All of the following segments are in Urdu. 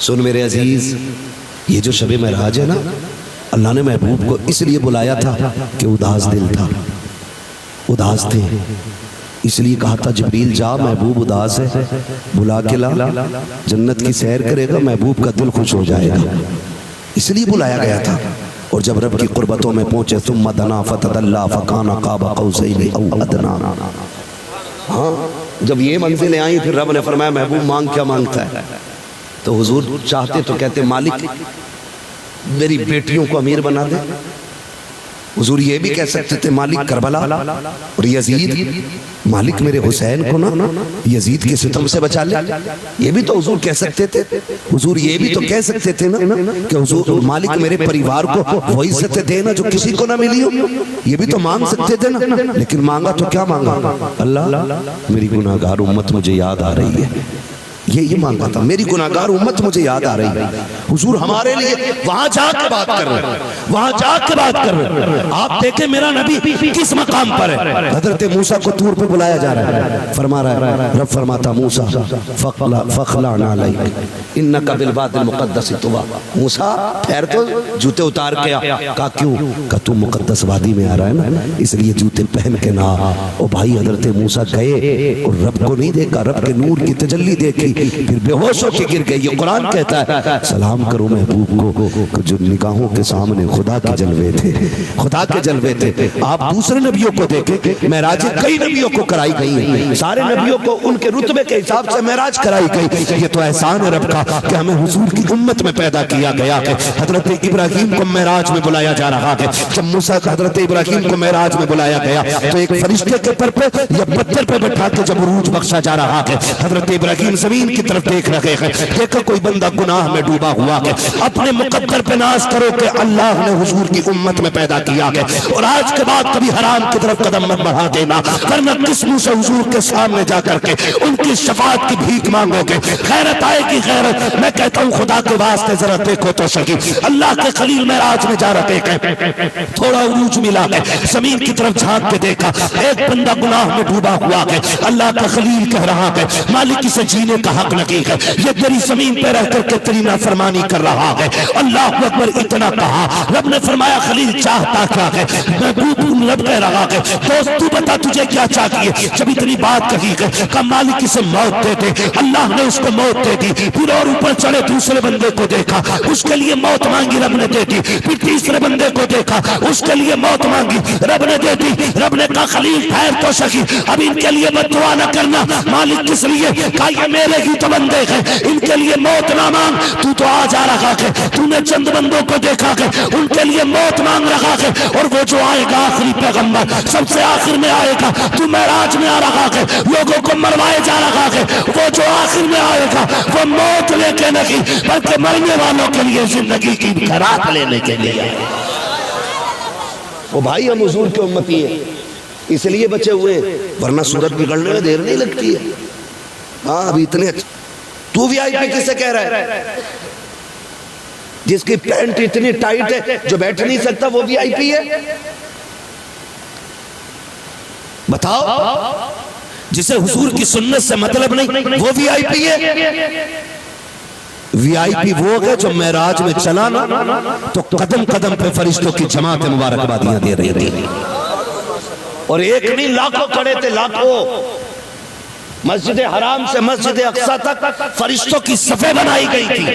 سن میرے عزیز، یہ جو شب معراج ہے نا، اللہ نے محبوب کو اس لیے بلایا تھا کہ اداس دل تھا، اداس تھے، اس لیے کہا تھا جبریل جا، محبوب اداس ہے، بلا کے لا، جنت کی سیر کرے گا، محبوب کا دل خوش ہو جائے گا، اس لیے بلایا گیا تھا۔ اور جب رب کی قربتوں میں پہنچے ثم دنا فتدلی فکان قاب قوسین او ادنا، ہاں جب یہ منزلیں آئیں پھر رب نے فرمایا محبوب مانگ کیا مانگتا ہے؟ تو حضور چاہتے تو کہتے مالک میری بیٹیوں کو امیر بنا دے، حضور یہ بھی کہہ سکتے تھے مالک کربلا اور یزید، مالک میرے حسین کو نا یزید کے ستم سے بچا لے، یہ بھی تو حضور کہہ سکتے تھے۔ حضور یہ بھی تو کہہ سکتے تھے نا کہ حضور مالک میرے پریوار کو وہی عزت دے نا جو کسی کو نہ ملی ہو، یہ بھی تو مانگ سکتے تھے نا، لیکن مانگا تو کیا مانگا؟ اللہ میری گناہگار امت مجھے یاد آ رہی ہے، یہ مانگا تھا، میری گناہگار امت مجھے یاد آ رہی ہے۔ حضور ہمارے لیے وہاں جا کے بات کر رہے ہیں، وہاں جا کے بات کر رہے ہیں۔ آپ دیکھیں میرا نبی کس مقام پر ہے، حضرت موسیٰ کو طور پہ بلایا جا رہا ہے، فرما رہا ہے رب فرماتا موسیٰ فخلع نعلیک انک بالوادی المقدس طویٰ، موسیٰ پھیر تو جوتے اتار کے کہا کیوں؟ کہ تم مقدس وادی میں آ رہا ہے نا اس لیے جوتے پہن کے نہ۔ او بھائی حضرت موسیٰ گئے اور رب کو نہیں دیکھا، رب کے نور کی تجلی دیکھی، پھر بے ہوش ہو کے گر گئے۔ یہ قرآن کہتا ہے سلام کرو محبوب کو جو نگاہوں کے سامنے خدا کے جلوے تھے، خدا کے جلوے تھے۔ آپ دوسرے نبیوں کو دیکھیں، معراج کئی نبیوں کو کرائی گئی ہیں، سارے نبیوں کو ان کے رتبے کے حساب سے معراج کرائی گئی۔ یہ تو احسان ہے رب کا کہ ہمیں حضور کی امت میں پیدا کیا گیا ہے۔ حضرت ابراہیم کو معراج میں بلایا جا رہا ہے، جب موسیٰ حضرت ابراہیم کو معراج میں بلایا گیا تو ایک فرشتے کے پر پہ یا پتھر پہ بٹھا کے جب عروج بخشا جا رہا ہے، حضرت ابراہیم زمین کی طرف دیکھ رہے ہیں، دیکھا کوئی بندہ گناہ میں ڈوبا ہوا ہے، اپنے مقدر پہ ناز کرو کہ اللہ نے حضور کی امت میں پیدا کیا ہے، اور آج کے بعد کبھی حرام کی طرف قدم مت بڑھا دینا، ورنہ کس منہ سے حضور کے سامنے جا کر کے ان کی شفاعت کی بھیک مانگو گے؟ غیرت آئے گی غیرت۔ میں کہتا ہوں خدا کے واسطے ذرا دیکھو تو صحیح، اللہ کے خلیل معراج میں جا رہے ہیں، تھوڑا عروج ملا ہے، زمین کی طرف جھانک کے دیکھا ایک بندہ گناہ میں ڈوبا ہوا ہے، اللہ کا خلیل کہہ رہا ہے مالک اسے جینے کا حق نہیں ہے، یہ تیری زمین پہ رہ کر کے تیری نافرمانی کر رہا ہے۔ اللہ اکبر اتنا کہا، رب نے فرمایا خلیل چاہتا کیا ہے؟ محبوب رب کہہ رہا ہے دوست تو بتا تجھے کیا چاہیے؟ جب اتنی بات کہی ہے کہ مالک اسے موت دے دے، اللہ نے اس کو موت دے دی، پھر اور اوپر چڑھے دوسرے بندے کو دیکھا اس کے لیے موت مانگی، رب نے دے دی، پھر تیسرے بندے کو دیکھا اس کے لیے موت مانگی، رب نے دے دی۔ رب نے کہا خلیل ٹھہر تو صحیح، اب ان کے لیے بد دعا نہ کرنا۔ مالک کس لیے؟ کہا یہ میرے ہی تو بندے ہیں، ان کے لیے موت نہ مانگ، تو تو آ جا رہا ہے، تو نے چند بندوں کو دیکھا ہے ان کے لیے موت مانگ رہا ہے، اور وہ جو آئے گا آخری پیغمبر سب سے آخر میں آئے گا، تو معراج میں آ رہا ہے لوگوں کو مروائے جا رہا ہے، وہ جو آخر میں آئے گا وہ موت لے کے نہیں بلکہ مرنے والوں کے لیے زندگی کی خیرات لینے کے لیے آئے گا۔ وہ بھائی ہم حضور کے امتی ہیں اس لیے بچے ہوئے، ورنہ صورت بگڑنے میں دیر نہیں لگتی ہے۔ ہاں ابھی اتنے تو وی آئی پی کسے کہہ رہا ہے؟ جس کی پینٹ اتنی ٹائٹ ہے جو بیٹھ نہیں سکتا وہ وی آئی پی ہے؟ بتاؤ، جسے حضور کی سنت سے مطلب نہیں وہ وی آئی پی ہے؟ وی آئی پی وہ ہے جو معراج میں چلا نا تو قدم قدم پہ فرشتوں کی جماعت مبارکبادیاں دے رہی تھی، اور ایک نہیں لاکھوں کھڑے تھے، لاکھوں۔ مسجد حرام سے مسجد اقصی تک فرشتوں کی صفیں بنائی گئی تھی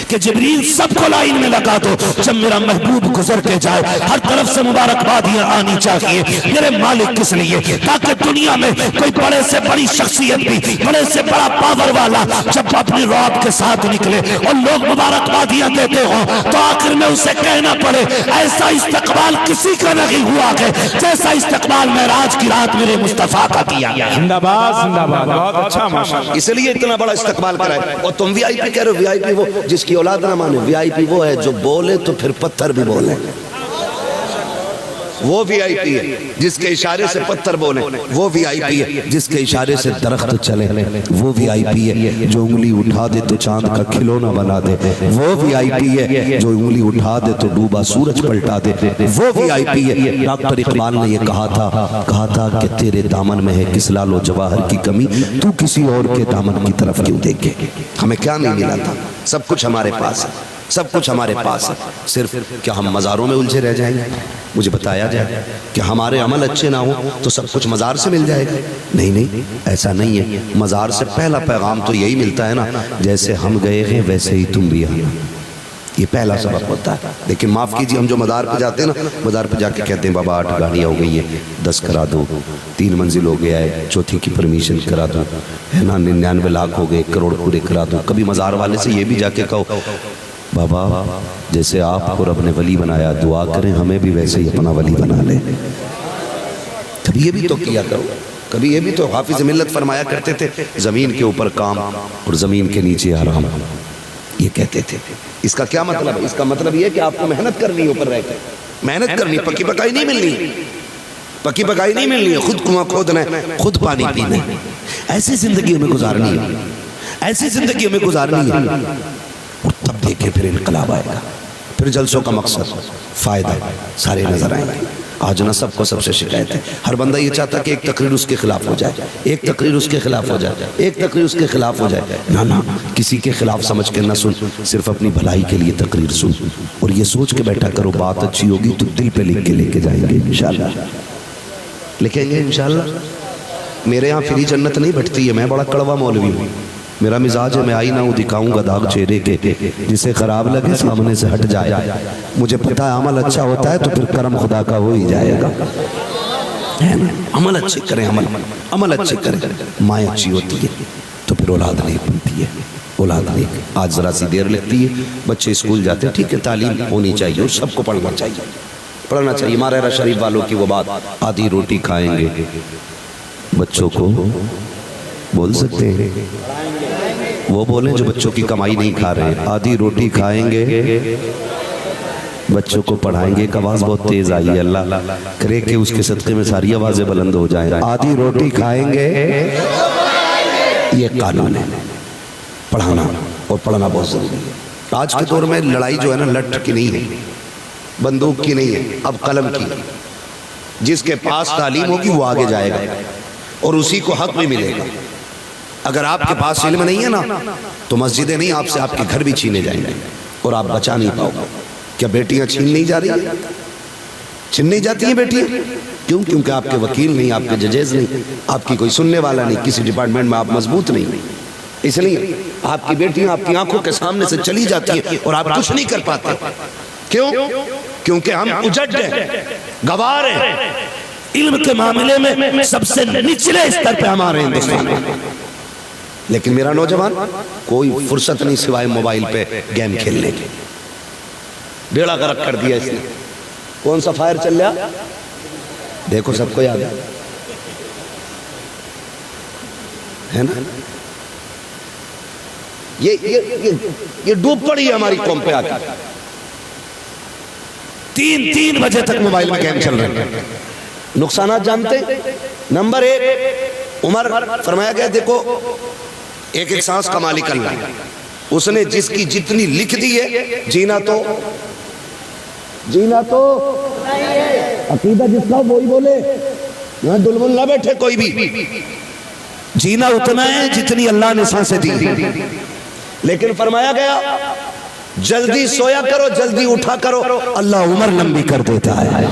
کہ جبریل سب کو لائن میں لگا دو، جب میرا محبوب گزر کے جائے ہر طرف سے مبارکبادیاں آنی چاہیے۔ میرے مالک کس لیے؟ تاکہ دنیا میں کوئی بڑے سے بڑی شخصیت بھی، بڑے سے بڑا پاور والا جب اپنی رعب کے ساتھ نکلے اور لوگ مبارکبادیاں دیتے ہوں تو آخر میں اسے کہنا پڑے ایسا استقبال کسی کا نہیں ہوا ہے جیسا استقبال معراج کی رات میرے مصطفیٰ کا کیا گیا۔ زندہ باد زندہ باد، بہت اچھا ماشاءاللہ۔ اس لیے اتنا بڑا استقبال کرائے، اور تم وی آئی پی کہہ رہے ہو؟ وی آئی پی وہ جس کی اولاد نہ مانے، وی آئی پی وہ ہے جو بولے تو پھر پتھر بھی بولے، وہ وی آئی پی ہے جس کے اشارے سے پتھر بولے، وہ وی آئی پی ہے جس کے اشارے سے درخت چلے، وہ وی آئی پی ہے جو انگلی اٹھا دے تو چاند کا کھلونا بنا دے، وہ وی آئی پی ہے جو انگلی اٹھا دے تو ڈوبا سورج پلٹا دے، وہ وی آئی پی ہے۔ ڈاکٹر اقبال نے یہ کہا تھا کہ تیرے دامن میں ہے کس لال و جواہر کی کمی، تو کسی اور کے دامن کی طرف کیوں دیکھے؟ ہمیں کیا نہیں ملا تھا؟ سب کچھ ہمارے پاس ہے، سب کچھ ہمارے پاس ہے، صرف کیا ہم مزاروں میں الجھے رہ جائیں گے؟ مجھے بتایا جائے کہ ہمارے عمل اچھے نہ ہوں تو سب کچھ مزار سے مل جائے گا؟ نہیں نہیں، ایسا نہیں ہے۔ مزار سے پہلا پیغام تو یہی ملتا ہے نا، جیسے ہم گئے ہیں ویسے ہی تم بھی آنا، یہ پہلا سبق ہوتا ہے۔ لیکن معاف کیجیے، ہم جو مزار پہ جاتے ہیں نا، مزار پہ جا کے کہتے ہیں بابا 8 گاڑیاں ہو گئی ہیں، 10 کرا دو، 3 منزل ہو گیا ہے، 4تھی کی پرمیشن کرا دو، ہے نا، 99 لاکھ ہو گئے، 1 کروڑ پورے کرا دو۔ کبھی مزار والے سے یہ بھی جا کے کہو بابا جیسے آپ کو رب نے ولی بنایا، دعا کریں ہمیں بھی ویسے ہی اپنا ولی بنا لے۔ کبھی یہ بھی تو کیا کرو، کبھی یہ بھی تو۔ حافظ ملت فرمایا کرتے تھے زمین کے اوپر کام اور زمین کے نیچے آرام، یہ کہتے تھے۔ اس کا کیا مطلب ہے؟ اس کا مطلب یہ ہے کہ آپ کو محنت کرنی ہے، اوپر رہ کے محنت کرنی، پکی پکائی نہیں ملنی، پکی پکائی نہیں ملنی ہے، خود کنواں کھودنا ہے، خود پانی پینا ہے۔ ایسی زندگی ہمیں گزارنی ہے، ایسی زندگی ہمیں گزارنی ہے، اور تب دیکھیں پھر انقلاب آئے گا، پھر جلسوں کا مقصد فائدہ سارے نظر آئیں گے۔ آج نہ سب کو سب سے شکایت ہے، ہر بندہ یہ چاہتا کہ ایک تقریر اس کے خلاف ہو جائے، ایک تقریر اس کے خلاف ہو جائے، ایک تقریر اس کے خلاف ہو جائے۔ نہ کسی کے خلاف سمجھ کے نہ سن، صرف اپنی بھلائی کے لیے تقریر سن، اور یہ سوچ کے بیٹھا کرو بات اچھی ہوگی تو دل پہ لکھ کے لے کے جائیں گے انشاءاللہ، لکھیں گے انشاءاللہ۔ میرے ہاں فری جنت نہیں بٹتی ہے، میں بڑا کڑوا مولوی ہوں، میرا مزاج ہے میں آئی نہ ہوں دکھاؤں گا داغ چہرے کے، جسے خراب لگے سامنے سے ہٹ جائے۔ مجھے پتہ ہے عمل اچھا ہوتا ہے تو پھر کرم خدا کا ہو ہی جائے گا، عمل اچھے کریں، عمل اچھے کریں، مائیں اچھی ہوتی ہے تو پھر اولاد نیک بنتی ہے، اولاد نیک۔ آج ذرا سی دیر لگتی ہے، بچے اسکول جاتے ہیں، ٹھیک ہے تعلیم ہونی چاہیے اور سب کو پڑھنا چاہیے، پڑھنا چاہیے۔ مارہ شریف والوں کی وہ بات، آدھی روٹی کھائیں گے، بچوں کو بول سکتے ہیں وہ بولیں جو بچوں کی کمائی نہیں کھا رہے، آدھی روٹی کھائیں گے بچوں کو پڑھائیں گے۔ ایک آواز بہت تیز آئی ہے، اللہ کرے کہ اس کے صدقے میں ساری آوازیں بلند ہو جائیں۔ آدھی روٹی کھائیں گے، یہ قانون ہے، پڑھانا اور پڑھنا بہت ضروری ہے۔ آج کے دور میں لڑائی جو ہے نا لٹ کی نہیں ہے، بندوق کی نہیں ہے، اب قلم کی۔ جس کے پاس تعلیم ہوگی وہ آگے جائے گا اور اسی کو حق بھی ملے گا۔ اگر آپ کے پاس علم نہیں ہے نا تو مسجدیں نہیں، آپ سے آپ کے گھر بھی چھینے جائیں گے اور آپ بچا نہیں پاؤ گے۔ کیا بیٹیاں چھین نہیں جا رہی ہیں؟ چھین نہیں جاتی ہیں بیٹیاں؟ کیوں؟ کیونکہ آپ کے وکیل نہیں، آپ کے ججز نہیں، آپ کی کوئی سننے والا نہیں، کسی ڈپارٹمنٹ میں آپ مضبوط نہیں، اس لیے آپ کی بیٹیاں آپ کی آنکھوں کے سامنے سے چلی جاتی ہیں اور آپ کچھ نہیں کر پاتے۔ کیوں؟ کیونکہ ہم اجڑ ہیں، گوار ہیں، علم کے معاملے میں سب سے نچلے استر پہ ہمارے ہندوستان میں۔ لیکن میرا نوجوان کوئی فرصت نہیں سوائے موبائل پہ گیم کھیلنے کی، بیڑا غرق کر دیا اس نے۔ کون سا فائر چل رہا دیکھو، سب کو یاد ہے نا؟ یہ ڈوب پڑی ہے ہماری قوم پہ آ کے، 3 بجے تک موبائل میں گیم چل رہے ہیں۔ نقصانات جانتے ہیں؟ نمبر 1 عمر فرمایا گیا دیکھو ایک سانس کا مالک اللہ، اس نے جس کی جتنی لکھ دی ہے جینا تو عقیدہ جس کا وہی بولے، یہاں دلمل نہ بیٹھے کوئی بھی، جینا اتنا ہے جتنی اللہ نے سانسیں دی۔ لیکن فرمایا گیا جلدی سویا کرو، جلدی اٹھا کرو، اللہ عمر لمبی کر دیتا ہے۔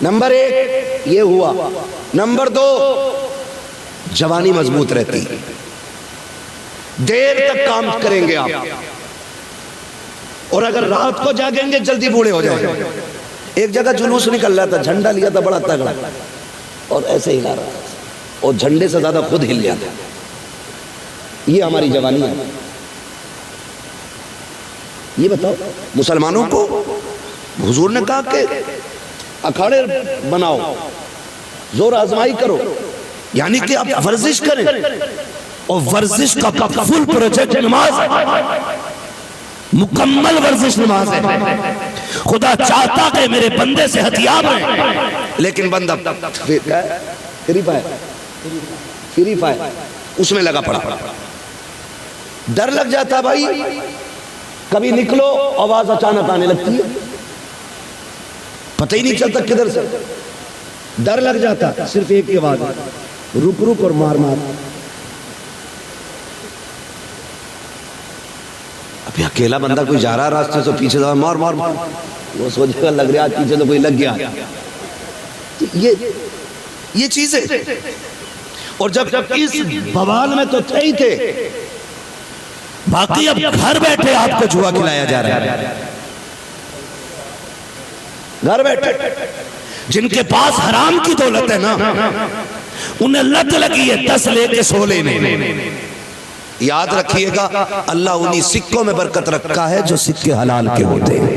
نمبر 1 یہ ہوا۔ نمبر 2 جوانی مضبوط رہتی، دیر تک کام کریں گے آپ، اور اگر رات کو جاگیں گے جلدی بوڑھے ہو جائیں گے۔ ایک جگہ جلوس نکل رہا تھا، جھنڈا لیا تھا بڑا تگڑا اور ایسے ہلا رہا تھا اور جھنڈے سے زیادہ خود ہل گیا تھا۔ یہ ہماری جوانی ہے۔ یہ بتاؤ مسلمانوں کو حضور نے کہا کہ اکھاڑے بناؤ، زور آزمائی کرو، یعنی کہ آپ ورزش کریں، اور ورزش کا فل پروجیکٹ نماز ہے، مکمل ورزش نماز ہے۔ خدا چاہتا کہ میرے بندے سے ہتھیار رہے، لیکن بندہ فری فائر اس میں لگا پڑا۔ ڈر لگ جاتا بھائی، کبھی نکلو آواز اچانک آنے لگتی ہے، پتہ ہی نہیں چلتا کدھر سے، ڈر لگ جاتا، صرف ایک ہی آواز، رک رک اور مار مار۔ ابھی اکیلا بندہ کوئی جا رہا ہے راستے سے پیچھے سے مار مار مار، وہ سوچے گا لگ رہا ہے پیچھے تو کوئی لگ گیا. یہ چیزیں، اور جب اس بوال میں تو تھے ہی تھے، باقی اب گھر بیٹھے آپ کو جوا کھلایا جا رہا ہے. گھر بیٹھے جن کے پاس حرام کی دولت ہے نا، انہیں لت لگی ہے 10 لے کے 100 لینے. یاد رکھیے گا اللہ انہی سکوں میں برکت رکھا ہے جو سکے حلال کے ہوتے ہیں.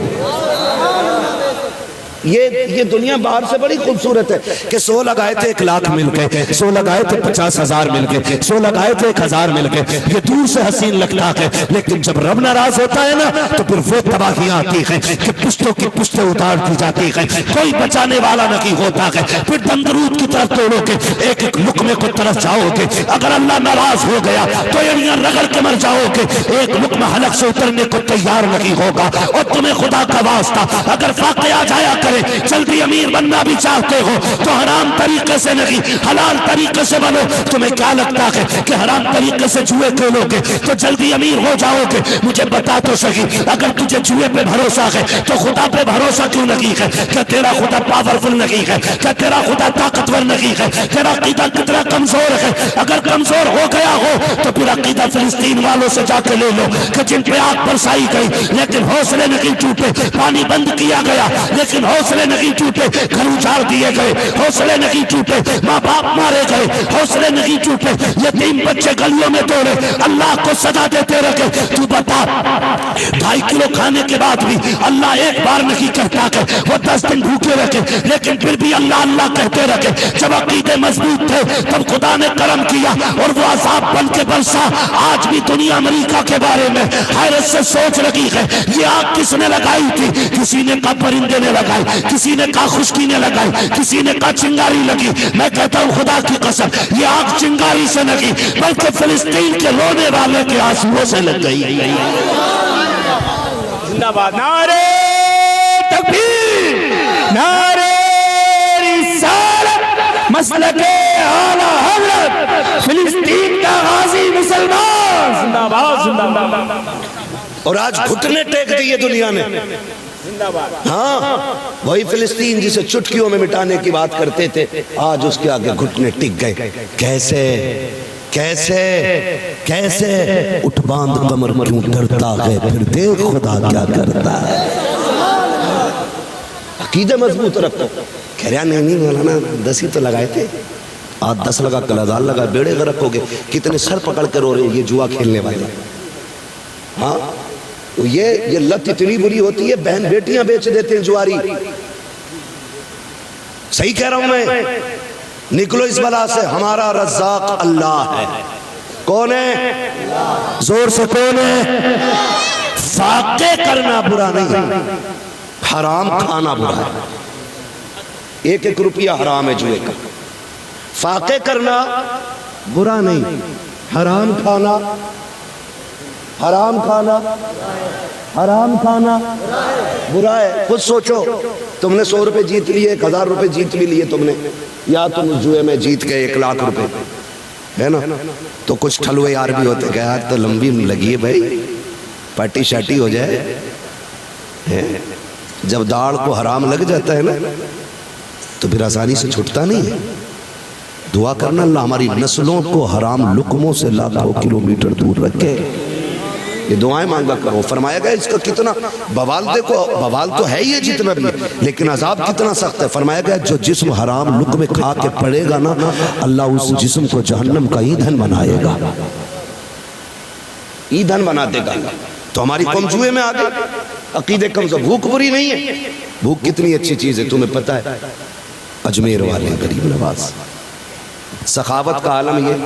یہ دنیا باہر سے بڑی خوبصورت ہے کہ 100 لگائے تھے 1 لاکھ مل گئے، 100 لگائے تھے 50,000 مل گئے، 100 لگائے تھے 1,000 مل گئے. یہ دور سے حسین لگتا ہے، لیکن جب رب ناراض ہوتا ہے نا تو پھر وہ تباہیاں آتی ہیں کہ پشتوں کی پشتیں اتار دی جاتی ہیں، کوئی بچانے والا نہیں ہوتا ہے. پھر دندرود کی طرف توڑو گے، ایک ایک لقمے کو طرف جاؤ گے. اگر اللہ ناراض ہو گیا تو ایڑیاں رگڑ کے مر جاؤ گے، ایک لقمہ حلق سے اترنے کو تیار نہیں ہوگا. اور تمہیں خدا کا واسطہ اگر فاقے آ جایا کرے، جلدی امیر بننا بھی چاہتے ہو تو حرام طریقے سے نہیں حلال طریقے سے بنو. تمہیں کیا لگتا ہے کہ حرام طریقے سے جوئے کھیلو گے تو جلدی امیر ہو جاؤ گے؟ مجھے بتا تو صحیح، اگر تجھے جوئے پہ بھروسہ ہے تو خدا پہ بھروسہ کیوں نہیں ہے؟ کیا تیرا خدا پاورفل نہیں ہے؟ کیا تیرا خدا طاقتور نہیں ہے؟ تیرا عقیدہ کتنا کمزور ہے؟ اگر کمزور ہو گیا ہو تو پھر عقیدہ فلسطین والوں سے جا کے لے لو کہ جن پہ آگ برسائی گئی لیکن حوصلے نہیں ٹوٹے، پانی بند کیا گیا لیکن حوصلے نہیں ٹوٹے، گھر اجاڑ دیے گئے حوصلے نہیں ٹوٹے، ماں باپ مارے گئے حوصلے نہیں ٹوٹے، یتیم بچے گلیوں میں دوڑے، اللہ کو سزا دیتے رکھے. تو بتا 2.5 کلو کھانے کے بعد بھی اللہ ایک بار نہیں کہتا کہ وہ 10 دن بھوکے رکھے، لیکن پھر بھی اللہ اللہ کہتے رکھے. جب عقیدے مضبوط تھے تب خدا نے کرم کیا اور وہ عذاب بن کے برسا. آج بھی دنیا امریکہ کے بارے میں حیرت سے سوچ رہی ہے یہ آگ کس نے لگائی تھی؟ کسی نے کہا پرندے نے لگائی، کسی نے کہا خشکی نے لگائی، کسی نے کہا چنگاری لگی. میں کہتا ہوں خدا کی قسم یہ آگ چنگاری سے لگی بلکہ فلسطین کے رونے والے کے آنسوؤں سے لگ گئی. زندہ باد نعرہ تکبیر، نعرہ رسالت، مسلک اعلی حضرت فلسطین کا غازی مسلمان زندہ باد زندہ باد. اور آج گھٹنے ٹیک دیے دنیا نے. ہاں وہی فلسطین جسے چٹکیوں میں مٹانے کی بات کرتے تھے آج اس کے آگے گھٹنے ٹک گئے. کیسے کیسے کیسے؟ اٹھ باندھ کمر کیوں ڈرتا ہے، پھر دیکھ خدا کیا کرتا ہے. عقیدہ مضبوط رکھو. کہہ رہا نہیں مولانا 10 ہی تو لگائے تھے، آج 10 لگا کل 1000 لگا، بیڑے غرق ہو گئے. کتنے سر پکڑ کر رو رہے ہیں یہ جوا کھیلنے والے. ہاں یہ لت اتنی بری ہوتی ہے بہن بیٹیاں بیچ دیتے ہیں جواری. صحیح کہہ رہا ہوں میں؟ نکلو اس بلا سے. ہمارا رزاق اللہ ہے. کون ہے؟ زور سے کون ہے؟ فاقے کرنا برا نہیں، حرام کھانا برا ہے. 1-1 روپیہ حرام ہے جوئے کا. فاقے کرنا برا نہیں، حرام کھانا برا ہے. خود سوچو تم نے 100 روپے جیت لیے، 1000 روپے جیت بھی لیے تم نے، یا تم اس جوئے میں جیت گئے 1 لاکھ روپے ہے نا. تو کچھ ٹھلوے یار بھی ہوتے کہ یار تو لمبی لگی ہے بھائی، پارٹی شاٹی ہو جائے. جب داڑھ کو حرام لگ جاتا ہے نا تو پھر آسانی سے چھٹتا نہیں ہے. دعا کرنا اللہ ہماری نسلوں کو حرام لقموں سے لاکھوں کلومیٹر دور رکھے. یہ دعائیں مانگا کرو. فرمایا گیا اس کا کتنا بوال، دیکھو بوال تو ہے ہی جتنا بھی، لیکن عذاب کتنا سخت ہے. فرمایا گیا جو جسم حرام لقمے کھا کے پڑے گا نا اللہ اس جسم کو جہنم کا ایندھن بنائے گا، ایندھن بنا دے گا. تو ہماری قوم جوئے میں آگے، عقیدے کمزور. بھوک بری نہیں ہے، بھوک کتنی اچھی چیز ہے تمہیں پتہ ہے. اجمیر والے غریب نواز، سخاوت کا عالم یہ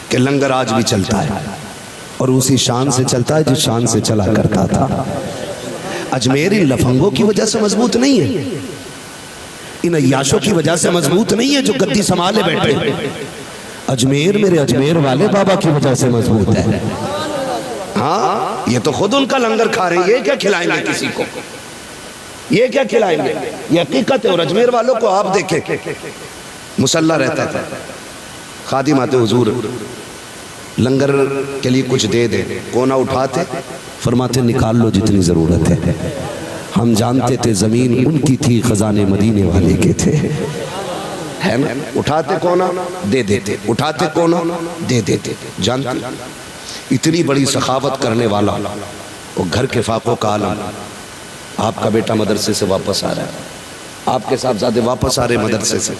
کہ لنگر آج بھی چلتا ہے اور اسی شان سے چلتا ہے جس شان سے چلا کرتا تھا. اجمیر ان لفنگوں کی وجہ سے مضبوط نہیں ہے، ان عیاشوں کی وجہ سے مضبوط نہیں ہے جو گدی سنبھالے بیٹھے. اجمیر میرے اجمیر والے بابا کی وجہ سے مضبوط ہے. ہاں یہ تو خود ان کا لنگر کھا رہے ہیں، یہ کیا کھلائیں گے کسی کو؟ یہ کیا کھلائیں گے؟ یہ حقیقت ہے. اور اجمیر والوں کو آپ دیکھیں مسلح رہتا تھا، خادم آتے حضور لنگر کے لیے کچھ دے دے، کونا اٹھاتے فرماتے نکال لو جتنی ضرورت ہے. ہم جانتے تھے زمین ان کی تھی، خزانے مدینے والے کے تھے. ہے نا؟ اٹھاتے کونا دے دیتے، اٹھاتے کونا دے دیتے. جانتے اتنی بڑی سخاوت کرنے والا وہ گھر کے فاقوں کا عالم. آپ کا بیٹا مدرسے سے واپس آ رہا ہے، آپ کے صاحبزادے واپس آ رہے مدرسے سے.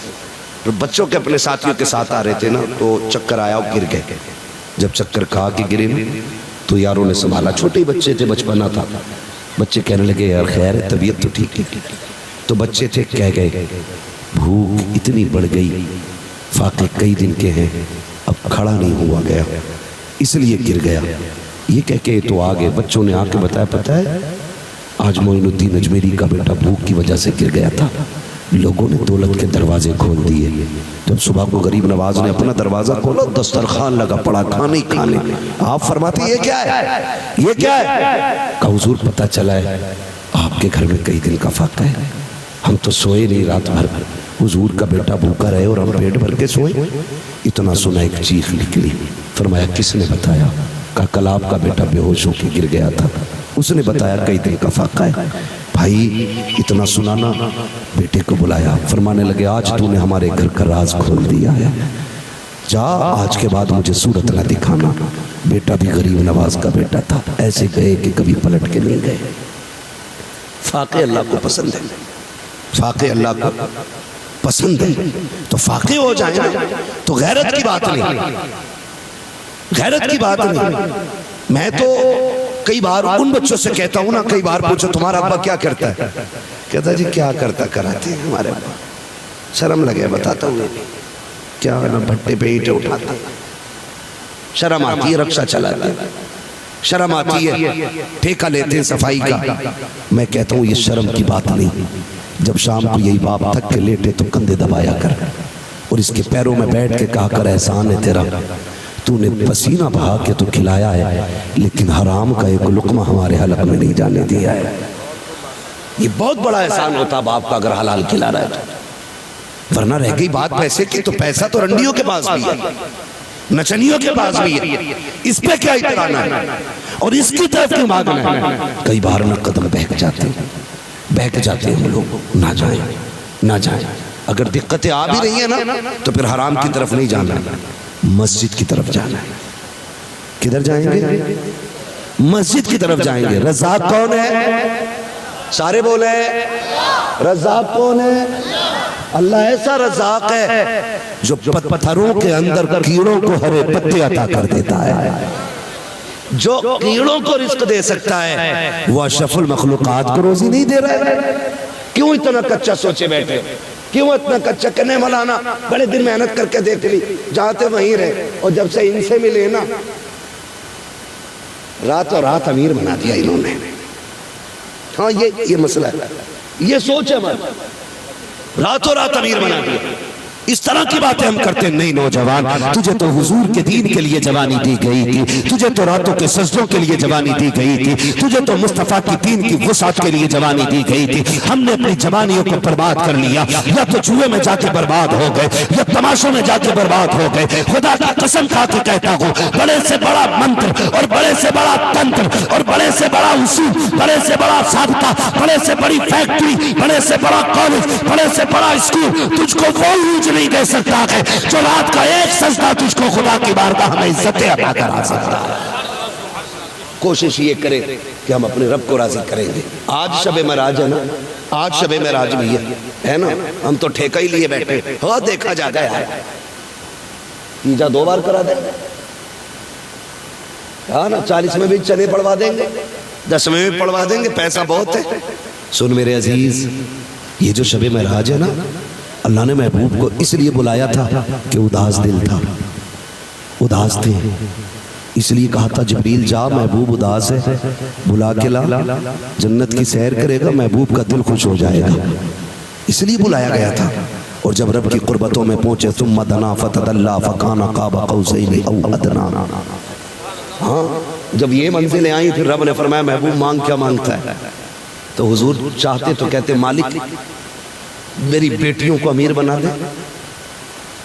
بچوں کے اپنے ساتھیوں کے ساتھ آ رہے تھے نا، تو چکر آیا اور گر گئے. جب چکر کھا کے گرے تو یاروں نے سنبھالا. چھوٹے بچے تھے، بچپنا تھا. بچے کہنے لگے یار خیر ہے، طبیعت تو ٹھیک ہے. تو بچے تھے کہہ گئے بھوک اتنی بڑھ گئی، فاقے کئی دن کے ہیں، اب کھڑا نہیں ہوا گیا اس لیے گر گیا. یہ کہہ کے تو آگے بچوں نے آ کے بتایا پتہ ہے آج معین الدین اجمیری کا بیٹا بھوک کی وجہ سے گر گیا تھا. لوگوں نے دولت کے دروازے کھول دیے. جب صبح کو غریب نواز نے اپنا دروازہ کھولا، دسترخوان لگا پڑا کھانے ہی کھانے. آپ فرماتے یہ کیا ہے، یہ کیا ہے؟ کہ حضور پتہ چلا ہے آپ کے گھر میں کئی دن کا فاقہ ہے، ہم تو سوئے نہیں رات بھر. حضور کا بیٹا بھوکا رہے اور ہم پیٹ بھر کے سوئے. اتنا سنا ایک چیخ نکلی. فرمایا کس نے بتایا؟ کہا کل آپ کا بیٹا بے ہوش ہو کے گر گیا تھا، اس نے بتایا کئی دن کا فاقہ ہے. بھائی اتنا سنانا، بیٹے کو بلایا. فرمانے لگے آج تو نے ہمارے گھر کا راز کھول دیا ہے، جا آج کے بعد مجھے صورت نہ دکھانا. بیٹا بھی غریب نواز کا بیٹا تھا، ایسے گئے کہ کبھی پلٹ کے نہیں گئے. فاقے اللہ کو پسند ہے، فاقے اللہ کو پسند ہے. تو فاقے ہو جائیں تو غیرت کی بات نہیں، غیرت کی بات نہیں. میں تو کئی بار ان بچوں سے کہتا ہوں نا، کئی بار پوچھو تمہارا ابا کیا کرتا ہے؟ کہتا جی کیا کرتا کراتے ہیں ہمارے ابا. شرم لگے بتاتا ہوں کیا نا، بھٹے پہ اینٹیں اٹھاتا. شرم آتی ہے، رکشہ چلاتا ہے، شرم آتی ہے، ٹھیکہ لیتے ہیں صفائی کا. میں کہتا ہوں یہ شرم کی بات نہیں. جب شام کو یہی باپ تھک کے لیٹے تو کندھے دبایا کر اور اس کے پیروں میں بیٹھ کے کہا کر احسان ہے تیرا، تو نے پسینہ بہا کے تو کھلایا ہے، لیکن حرام کا ایک لقمہ ہمارے حلق میں نہیں جانے دیا ہے. یہ بہت بڑا احسان ہوتا باپ کا اگر حلال کھلا رہا ہے تو. ورنہ رہ گئی بات پیسے کی، تو پیسہ تو رنڈیوں کے پاس بھی ہے، نچنیوں کے پاس بھی ہے. اس پہ کیا اترانا ہے اور اس کی طرف کیوں مانگنا ہے؟ کئی بار نہ قدم بہک جاتے ہیں، بہک جاتے ہیں لوگ. نہ جائیں، نہ جائیں. اگر دقتیں آ بھی رہی ہیں نا تو پھر حرام کی طرف نہیں جانا، مسجد کی طرف جانا ہے. کدھر جائیں گے؟ مسجد کی طرف جائیں گے. رزاق کون ہے؟ سارے بولے رزاق کون ہے؟ اللہ ایسا رزاق ہے جو پتھروں کے اندر کیڑوں کو ہرے پتے عطا کر دیتا ہے. جو کیڑوں کو رزق دے سکتا ہے وہ اشرف المخلوقات کو روزی نہیں دے رہا ہے. کیوں اتنا کچا سوچے بیٹھے؟ کیوں اتنا کچا؟ کہنے مولانا بڑے دن محنت کر کے دیکھ لی، جاتے وہیں رہے، اور جب سے ان سے ملے نا راتوں رات امیر بنا دیا انہوں نے. ہاں یہ مسئلہ ہے، یہ سوچ ہے ہماری، راتوں رات امیر بنا دیا. اس طرح کی باتیں ہم کرتے نہیں. نوجوان تجھے تو حضور کے دین کے لیے جوانی دی گئی تھی، تجھے تو راتوں کے سجدوں کے لیے جوانی دی گئی تھی، تجھے تو مصطفیٰ کی دین کی وسعت کے لیے جوانی دی گئی تھی. ہم نے اپنی جوانیوں کو برباد کر لیا، یا تو جوئے میں جا کے برباد ہو گئے یا تماشوں میں جا کے برباد ہو گئے. خدا کی قسم کھا کے کہتا ہوں، بڑے سے بڑا منتر اور بڑے سے بڑا تنتر اور بڑے سے بڑا اصول، بڑے سے بڑا ثابتہ، بڑے سے بڑی فیکٹری، بڑے سے بڑا کالج، بڑے سے بڑا اسکول تجھ کو وہ نہیں دے سکتا ہے جو رات کا ایک سجدہ تجھ کو خدا کی بارگاہ میں عزتیں عطا کرا سکتا ہے. کوشش یہ کریں کہ ہم اپنے رب کو راضی کریں گے. آج شب معراج ہے نا، آج شب معراج بھی ہے نا. ہم تو ٹھیکہ ہی لیے بیٹھے، ہاں دیکھا جا گیا ہے. تیجا 2 بار کرا دیں گے، ہاں نا. 40 میں بھی چنے پڑوا دیں گے، 10 میں بھی پڑوا دیں گے، پیسہ بہت ہے. سن میرے عزیز، یہ جو شب معراج ہے نا، اللہ نے محبوب کو اس لیے بلایا تھا کہ اداس دل تھا، اداس تھے. اس لیے کہا تھا جبریل جا محبوب اداس ہے، بلا کے لا، جنت کی سیر کرے گا، محبوب کا دل خوش ہو جائے گا. اس لیے بلایا گیا تھا. اور جب رب کی قربتوں میں پہنچے ثم دنا فتدلی فکان قاب قوسین او ادنا. ہاں جب یہ منزلیں آئیں پھر رب نے فرمایا محبوب مانگ کیا مانگتا ہے؟ تو حضور چاہتے تو کہتے مالک میری بیٹیوں کو امیر بنا دے،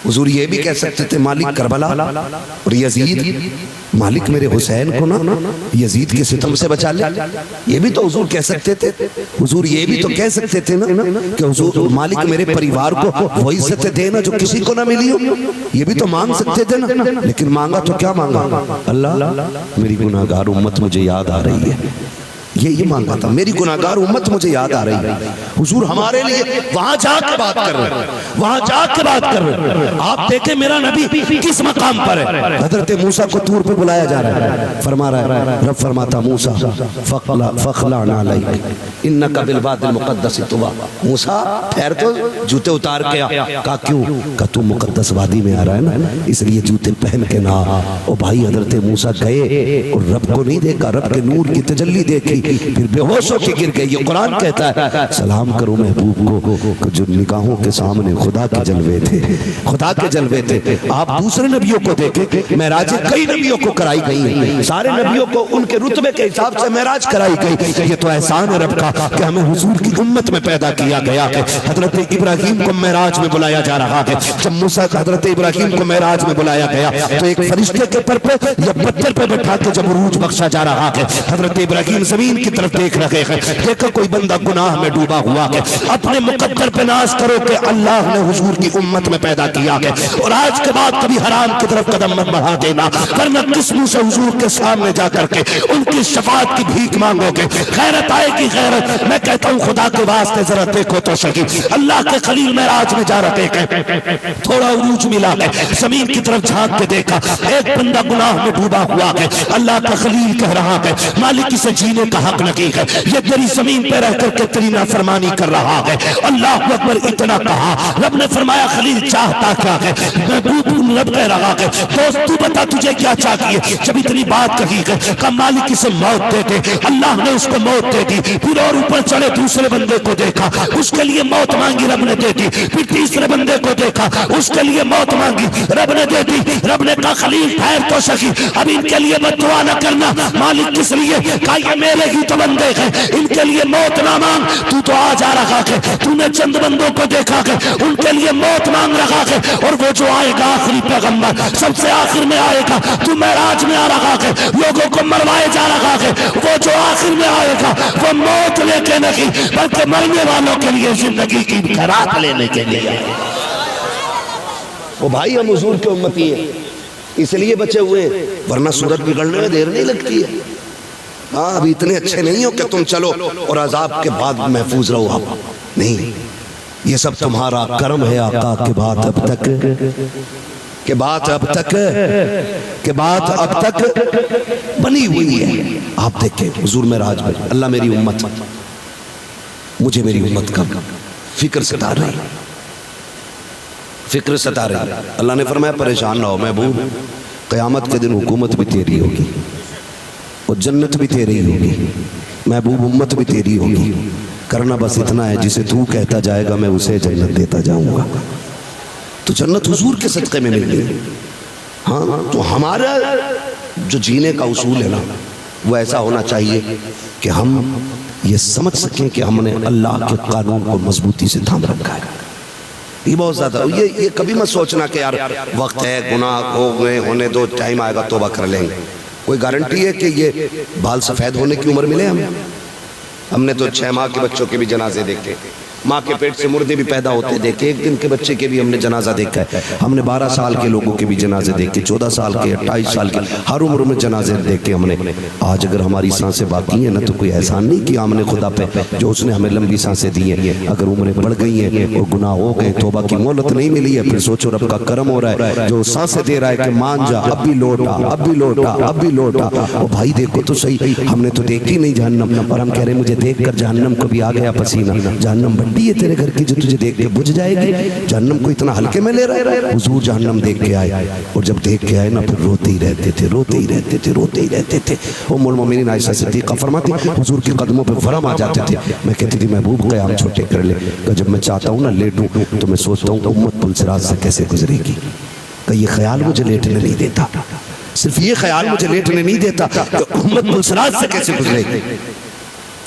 حضور یہ بھی کہہ سکتے تھے مالک کربلا اور یزید، مالک میرے حسین کو نا یزید کے ستم سے بچا لے، یہ بھی تو حضور کہہ سکتے تھے۔ حضور یہ بھی تو کہہ سکتے تھے نا کہ حضور مالک میرے پریوار کو وہ عزت دے نا جو کسی کو نہ ملی ہو، یہ بھی تو مانگ سکتے تھے نا، لیکن مانگا تو کیا مانگا؟ اللہ میری گناہگار امت مجھے یاد آ رہی ہے، یہ مانگا تھا، میری گناہگار امت مجھے یاد آ رہی ہے۔ حضور ہمارے لیے وہاں جا کے بات کر رہے ہیں، وہاں جا کے بات کر رہے ہیں۔ آپ دیکھیں میرا نبی کس مقام پر ہے۔ حضرت موسیٰ کو طور پہ بلایا جا رہا ہے، فرما رہا ہے، رب فرماتا موسیٰ فَخْلَعْ نَعْلَيْكَ إِنَّكَ بِالْوَادِ الْمُقَدَّسِ طُوًى، موسیٰ پھیر تو جوتے اتار کے آ۔ کہا کیوں؟ کہ تم مقدس وادی میں آ رہا ہے نا، اس لیے جوتے پہن کے نہ آ۔ او بھائی حضرت موسیٰ گئے اور رب کو نہیں دیکھا، رب کے نور کی تجلی دیکھی، پھر بے ہوش ہو کے گر گئے۔ یہ قرآن کہتا ہے سلام کرو محبوب کو جو نگاہوں کے سامنے خدا کے جلوے تھے، خدا کے جلوے تھے۔ آپ دوسرے نبیوں کو دیکھیں، معراج کئی نبیوں کو کرائی گئی ہیں، سارے نبیوں کو ان کے رتبے کے حساب سے معراج کرائی گئی۔ یہ تو احسان ہے رب کا کہ ہمیں حضور کی امت میں پیدا کیا گیا ہے۔ حضرت ابراہیم کو معراج میں بلایا جا رہا ہے، جب موسیٰ حضرت ابراہیم کو معراج میں بلایا گیا تو ایک فرشتے کے پر پہ یا پتھر پہ بٹھا کے جب عروج بخشا جا رہا ہے، حضرت ابراہیم زمین کی طرف دیکھ رہے ہیں، دیکھا کوئی بندہ گناہ میں ڈوبا ہوا ہے، اپنے مقدر پہ ناز کرو کہ اللہ نے حضور کی امت میں پیدا کیا ہے، اور آج کے بعد کبھی حرام کی طرف قدم مت بڑھا دینا، ورنہ کس منہ سے حضور کے سامنے جا کر کے ان کی شفاعت کی بھیک مانگو گے؟ غیرت آئے گی غیرت۔ میں کہتا ہوں خدا کے واسطے ذرا دیکھو تو صحیح، اللہ کے خلیل معراج میں جا رہے ہیں، تھوڑا عروج ملا ہے، زمین کی طرف جھانک کے دیکھا، ایک بندہ گناہ میں ڈوبا ہوا ہے، اللہ کا خلیل کہہ رہا ہے مالک اسے جینے کا حق نہیں ہے، یہ تیری زمین پہ رہ کر کے تیری نافرمانی کر رہا ہے۔ اللہ اکبر اتنا کہا، رب نے فرمایا خلیل چاہتا کیا ہے؟ محبوب رب کہہ رہا ہے دوست تو بتا تجھے کیا چاہیے؟ جب اتنی بات کہی ہے کہ مالک اسے موت دے دے، اللہ نے اس کو موت دے دی، پھر اور اوپر چڑھے دوسرے بندے کو دیکھا، اس کے لیے موت مانگی، رب نے دے دی، پھر تیسرے بندے کو دیکھا، اس کے لیے موت مانگی، رب نے دے دی، رب نے کہا خلیل ٹھہر تو سکی، اب ان کے لیے بد دعا نہ کرنا۔ مالک کس لیے؟ کہا یہ میرے ہی تو بندے ہیں، ان کے لیے موت نہ مانگ، تو تو آ جا رہا ہے، تو نے چند بندوں کو دیکھا ہے ان کے لیے موت مانگ رہا ہے، اور وہ جو آئے گا آخری پیغمبر سب سے آخر میں آئے گا، تو معراج میں آ رہا ہے، لوگوں کو مروائے جا رہا ہے، وہ جو آخر میں آئے گا وہ موت لے کے نہیں بلکہ مرنے والوں کے لیے زندگی کی خیرات لینے کے لیے۔ وہ بھائی ہم حضور کے امتی ہیں اس لیے بچے ہوئے، ورنہ صورت بگڑنے میں دیر نہیں لگتی ہے۔ ہاں ابھی اتنے اچھے نہیں ہو کہ تم چلو اور عذاب کے بعد محفوظ رہو، آپ نہیں، یہ سب تمہارا کرم ہے آقا کہ بات اب تک بنی ہوئی ہے۔ آپ دیکھیں حضور معراج میں اللہ میری امت، مجھے میری امت کا فکر ستا رہی، فکر ستا رہی۔ اللہ نے فرمایا پریشان نہ ہو محبوب، قیامت کے دن حکومت بھی تیری ہوگی اور جنت بھی تیری ہوگی، محبوب امت بھی تیری ہوگی، کرنا بس اتنا ہے جسے تو کہتا جائے گا میں اسے جنت دیتا جاؤں گا۔ تو جنت حضور کے صدقے میں مل گئی۔ ہاں تو ہمارا جو جینے کا اصول ہے نا وہ ایسا ہونا چاہیے کہ ہم یہ سمجھ سکیں کہ ہم نے اللہ کے قانون کو مضبوطی سے تھام رکھا ہے۔ یہ بہت زیادہ یہ کبھی مت سوچنا کہ یار وقت ہے، گناہ ہو گئے، ہونے دو، ٹائم آئے گا توبہ کر لیں گے۔ کوئی گارنٹی ہے کہ یہ بال سفید ہونے کی عمر ملے ہمیں؟ ہم نے تو 6 ماہ کے بچوں کے بھی جنازے دیکھے، ماں کے پیٹ سے مردے بھی پیدا ہوتے دیکھے، 1 دن کے بچے کے بھی ہم نے جنازہ دیکھا ہے، ہم نے 12 سال کے لوگوں کے بھی جنازے دیکھے، 14 سال کے، 28 سال کے، ہر عمر میں جنازے دیکھے ہم نے۔ آج اگر ہماری سانسیں باقی ہیں نا تو کوئی احسان نہیں کیا ہم نے خدا پہ جو اس نے ہمیں لمبی سانسیں دی ہیں۔ اگر عمریں بڑھ گئی ہیں اور گناہ ہو گئے، توبہ کی مہلت نہیں ملی ہے، پھر سوچو رب کا کرم ہو رہا ہے جو سانسیں دے رہا ہے کہ مان جا، اب بھی لوٹا، اب بھی لوٹا، اب بھی لوٹا۔ اور بھائی دیکھو تو صحیح، ہم نے تو دیکھی نہیں جہنم، اور ہم کہہ رہے مجھے دیکھ کر جہنم کو بھی آ گیا پسینہ۔ جہنم بڑی ہے تیرے گھر کی جو تجھے دیکھ کے بجھ جائے گی، جہنم کو اتنا ہلکے میں لے رہا ہے۔ حضور جہنم دیکھ کے آئے، اور جب دیکھ کے آئے نا پھر روتے ہی رہتے تھے، روتے ہی رہتے تھے، روتے ہی رہتے تھے۔ ام المومنین عائشہ صدیقہ فرماتی حضور کے قدموں پہ فرم آ جاتے تھے، میں کہتی تھی محبوب قیام چھوٹے کر لے، کہ جب میں چاہتا ہوں نا لیٹوں تو میں سوچتا ہوں امت پل صراط سے کیسے گزرے گی، کہ یہ خیال مجھے لیٹنے نہیں دیتا، صرف یہ خیال مجھے لیٹنے نہیں دیتا کہ امت پل صراط سے کیسے گزرے گی۔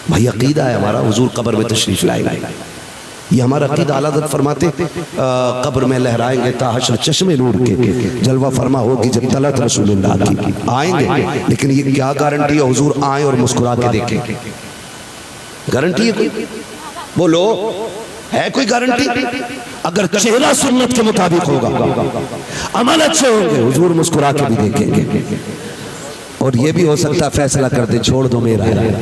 بھائی عقیدہ ہے ہمارا، حضور قبر میں تشریف لائے گا، یہ ہمارا عقیدہ اعلیٰ حضرت فرماتے قبر میں لہرائیں گے تا حشر چشمے نور کے، جلوہ فرما ہوگی جب طلعت رسول اللہ کی، آئیں گے لیکن یہ کیا گارنٹی ہے حضور آئیں اور مسکرا کے دیکھیں؟ گارنٹی ہے کوئی؟ بولو ہے کوئی گارنٹی؟ اگر چہرہ سنت کے مطابق ہوگا، عمل اچھے ہوں گے، حضور مسکرا کے بھی دیکھیں گے۔ اور یہ بھی ہو سکتا ہے فیصلہ کر دے چھوڑ دو میرا ہے،